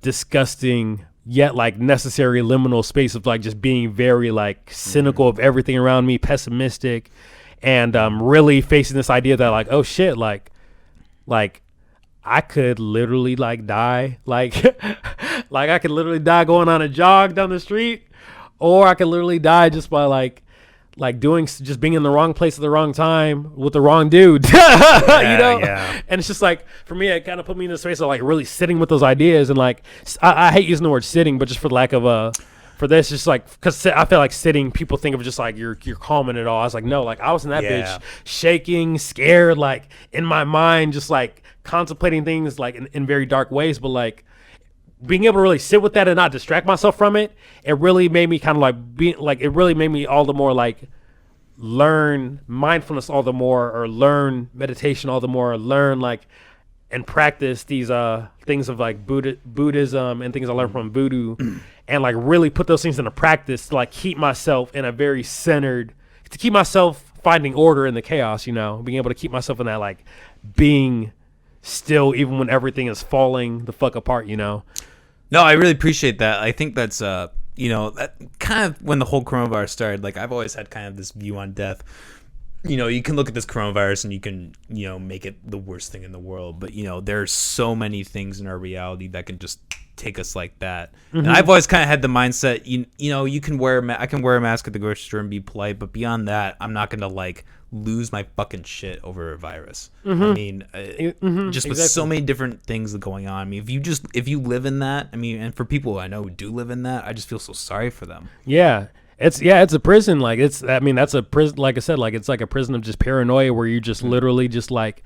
disgusting yet like necessary liminal space of like just being very like cynical of everything around me, pessimistic, and really facing this idea that like, oh shit, like I could literally like die, like like I could literally die going on a jog down the street, or I could literally die just by like doing, just being in the wrong place at the wrong time with the wrong dude. Yeah, you know? yeah. And it's just like, for me, it kind of put me in the space of like really sitting with those ideas. And like, I hate using the word sitting, but just for lack of for this, just like, because I feel like sitting, people think of just like you're calming it all. I was like, no, like I was in that bitch shaking, scared, like in my mind, just like contemplating things like in very dark ways, but like being able to really sit with that and not distract myself from it, it really made me kind of like it really made me all the more like learn mindfulness all the more, or learn meditation all the more, or learn like and practice these things of like Buddhism and things I learned from voodoo, and like really put those things into practice to like keep myself in a very centered, to keep myself finding order in the chaos, you know, being able to keep myself in that like being still even when everything is falling the fuck apart, you know. No, I really appreciate that. I think that's you know, that kind of when the whole coronavirus started, like I've always had kind of this view on death. You know, you can look at this coronavirus and you can, you know, make it the worst thing in the world, but you know, there's so many things in our reality that can just take us like that. And I've always kind of had the mindset, you know, you can I can wear a mask at the grocery store and be polite, but beyond that, I'm not gonna like lose my fucking shit over a virus. I mean, just with so many different things going on. I mean, if you live in that, I mean, and for people I know who do live in that, I just feel so sorry for them. Yeah. It's a prison. Like that's a prison. Like I said, like it's like a prison of just paranoia where you just literally just like,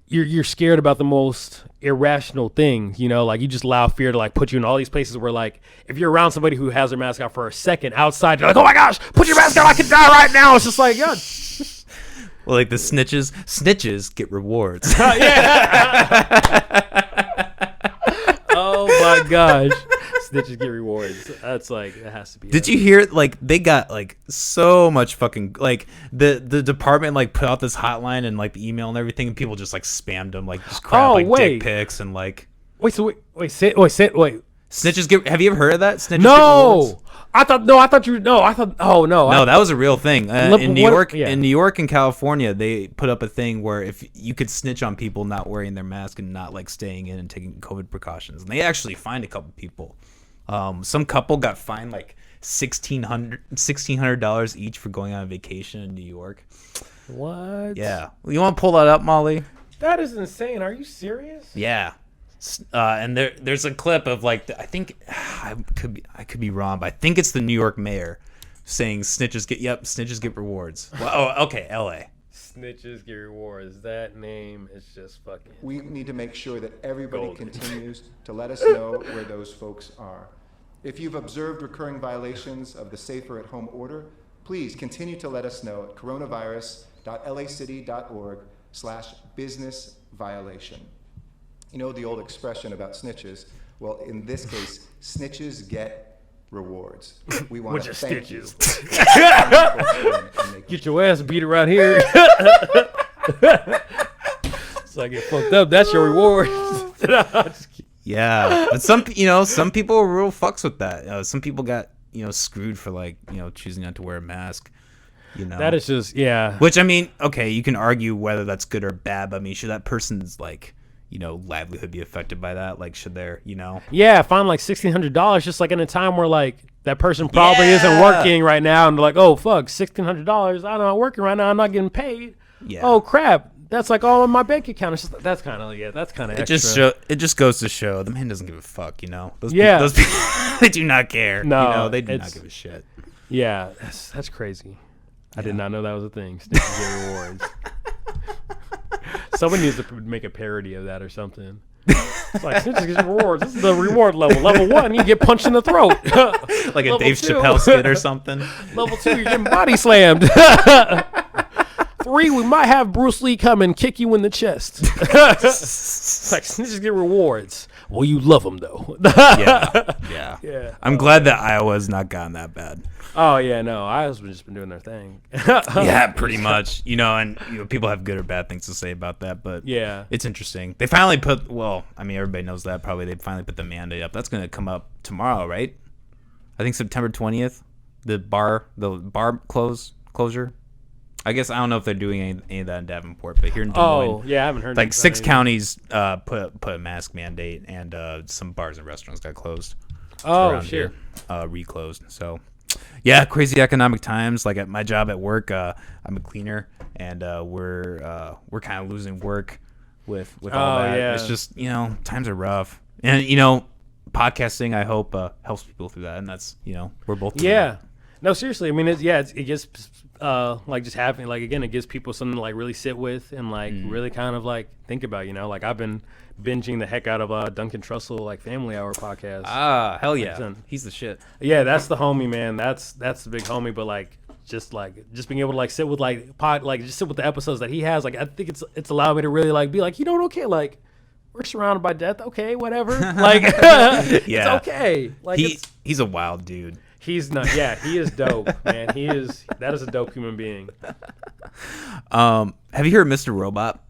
you're scared about the most irrational things, you know, like you just allow fear to like put you in all these places where like, if you're around somebody who has their mask out for a second outside, you're like, oh my gosh, put your mask on, I could die right now. It's just like, yeah. Well, like the snitches get rewards. Oh my gosh. Snitches get rewards. That's like, it has to be. Did you hear, like, they got like so much fucking, like the department like put out this hotline and like the email and everything, and people just like spammed them, like just crap, dick pics and like. Wait. Snitches get. Have you ever heard of that? Snitches no. Get rewards? No, that was a real thing in New York. Yeah. In New York and California, they put up a thing where if you could snitch on people not wearing their mask and not like staying in and taking COVID precautions, and they actually fined a couple people. Some couple got fined like $1,600 each for going on a vacation in New York. What? Yeah, you want to pull that up, Molly? That is insane. Are you serious? Yeah. And there's a clip of like I think I could be wrong, but I think it's the New York mayor saying snitches get rewards. Well, oh, okay, L.A. Snitches get rewards. That name is just fucking. We need to make sure that everybody continues to let us know where those folks are. If you've observed recurring violations of the Safer at Home order, please continue to let us know at coronavirus.lacity.org/business-violation. You know the old expression about snitches? Well, in this case, snitches get rewards. We want to thank you. Get your ass beat around here. So I get fucked up. That's your reward. Yeah, but some people are real fucks with that. Some people got screwed for like choosing not to wear a mask. That is just Which I mean, okay, you can argue whether that's good or bad. But I mean, should that person's like livelihood be affected by that? Like, should there find like $1,600 just like in a time where like that person probably isn't working right now, and they're like, oh fuck, $1,600, I'm not working right now, I'm not getting paid. Oh crap, that's like all in my bank account. It's just, that's kind of extra. It just goes to show the man doesn't give a fuck. Those people, they do not care. No, they do not give a shit. Yeah, that's crazy. I did not know that was a thing. Snitches get rewards. Someone needs to make a parody of that or something. It's like, snitches get rewards. This is the reward level. Level 1, you get punched in the throat. Like a Dave Chappelle skit or something. Level 2, you're getting body slammed. 3, we might have Bruce Lee come and kick you in the chest. It's like, snitches get rewards. Well, you love them though. Yeah. I'm glad that Iowa's not gotten that bad. Oh yeah, no, Iowa's just been doing their thing. Yeah, pretty much. And people have good or bad things to say about that, but yeah, it's interesting. They finally put. Well, I mean, everybody knows that probably. They finally put the mandate up. That's going to come up tomorrow, right? I think September 20th. The bar closure. I guess I don't know if they're doing any of that in Davenport, but here in Des Moines, yeah, I haven't heard. Like 6 counties put a mask mandate, and some bars and restaurants got closed. Oh shit! Reclosed. So, yeah, crazy economic times. Like at my job at work, I'm a cleaner, and we're kind of losing work with all that. Yeah. It's just times are rough, and podcasting I hope helps people through that, and that's we're both doing that. No, seriously. I mean, it gets like just having like again, it gives people something to like really sit with and like really kind of like think about. Like I've been binging the heck out of Duncan Trussell like Family Hour podcast. Ah, hell yeah, he's the shit. Yeah, that's the homie, man. That's the big homie. But like just being able to like sit with just sit with the episodes that he has. Like I think it's allowed me to really like be like okay, like we're surrounded by death. Okay, whatever. Like it's okay. Like he's a wild dude. He's not. Yeah, he is dope, man. That is a dope human being. Have you heard Mr. Robot?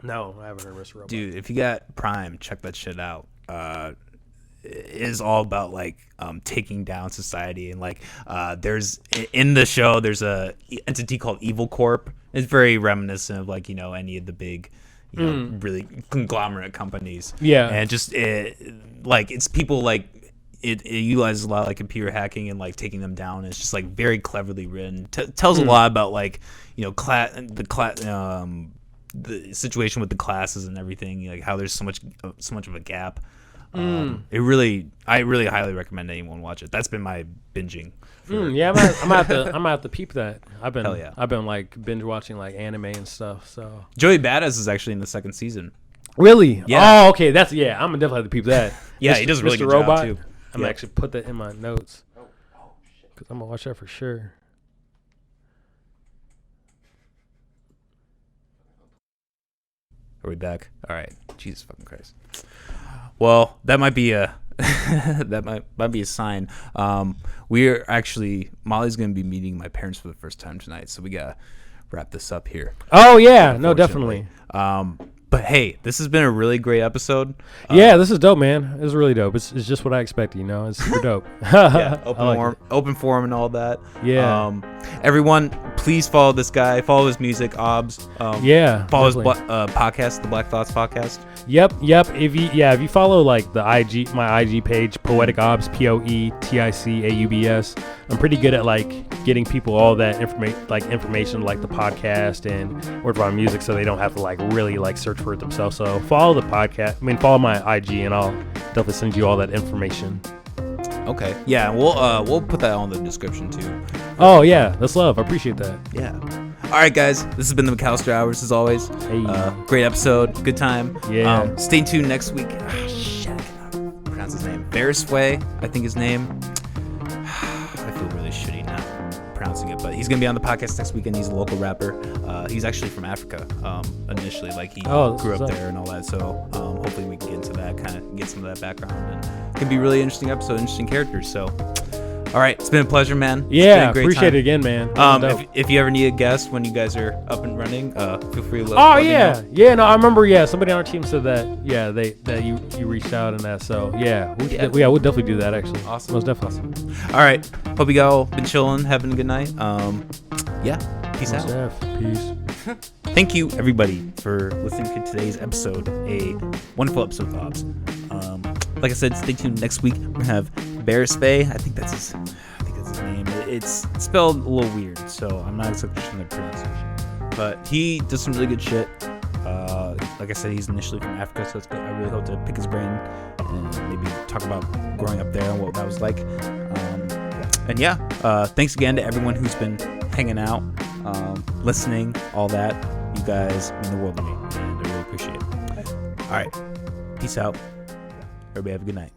No, I haven't heard Mr. Robot. Dude, if you got Prime, check that shit out. It is all about like taking down society, and like there's in the show there's a entity called Evil Corp. It's very reminiscent of like any of the big really conglomerate companies. Yeah, and just like it's people like. It utilizes a lot of like computer hacking and like taking them down. It's just like very cleverly written. Tells a lot about like the situation with the classes and everything. Like how there's so much of a gap. I really highly recommend anyone watch it. That's been my binging. Yeah, I'm gonna have to peep that. I've been like binge watching like anime and stuff. So Joey Badass is actually in the 2nd season. Really? Yeah. Oh, okay. I'm gonna definitely have to peep that. Yeah, he does a really Mr. good Robot job too. I'm gonna actually put that in my notes because I'm gonna watch that for sure. Are we back? All right. Jesus fucking Christ. Well, that might be a might be a sign. We're actually Molly's gonna be meeting my parents for the first time tonight, so we gotta wrap this up here. Oh yeah, no, definitely. But hey, this has been a really great episode. Yeah, this is dope, man. It's really dope. It's just what I expected, It's super dope. Yeah, open forum and all that. Yeah. Everyone, please follow this guy. Follow his music, Aubs. Yeah. Follow his podcast, the Black Thoughts Podcast. Yep. If you follow like my IG page, Poetic Aubs, POETICAUBS. I'm pretty good at like getting people all that information like the podcast and word about music, so they don't have to like really like search for it themselves. So follow the podcast. Follow my IG, and I'll definitely send you all that information. Okay. Yeah, we'll put that on the description too. Oh yeah, that's love. I appreciate that. Yeah. All right, guys. This has been the McAllister Hours as always. Hey. Great episode. Good time. Yeah. Stay tuned next week. Shit, I cannot pronounce his name. Versafary, I think his name. I feel really shitty not pronouncing it, but he's gonna be on the podcast next week, and he's a local rapper. He's actually from Africa initially, like he grew up there and all that. So hopefully we can get into that, kind of get some of that background, and it can be a really interesting episode, interesting characters. So. All right, it's been a pleasure, man. Yeah, appreciate it again, man. If you ever need a guest when you guys are up and running, feel free to let me know. Yeah, no, I remember. Yeah, somebody on our team said that. Yeah, that you reached out and that. So yeah, we'll definitely do that. Actually, awesome, most definitely. Awesome. All right, hope you all been chilling, having a good night. Yeah, peace out. Peace. Thank you, everybody, for listening to today's episode. A wonderful episode of Aubs. Like I said, stay tuned next week. We're gonna have Versafary. I think that's his name. It's spelled a little weird, so I'm not exactly sure the pronunciation. But he does some really good shit. Like I said, he's initially from Africa, so it's good. I really hope to pick his brain and maybe talk about growing up there and what that was like. And yeah, thanks again to everyone who's been hanging out, listening, all that. You guys mean the world to me, and I really appreciate it. All right, peace out. Everybody have a good night.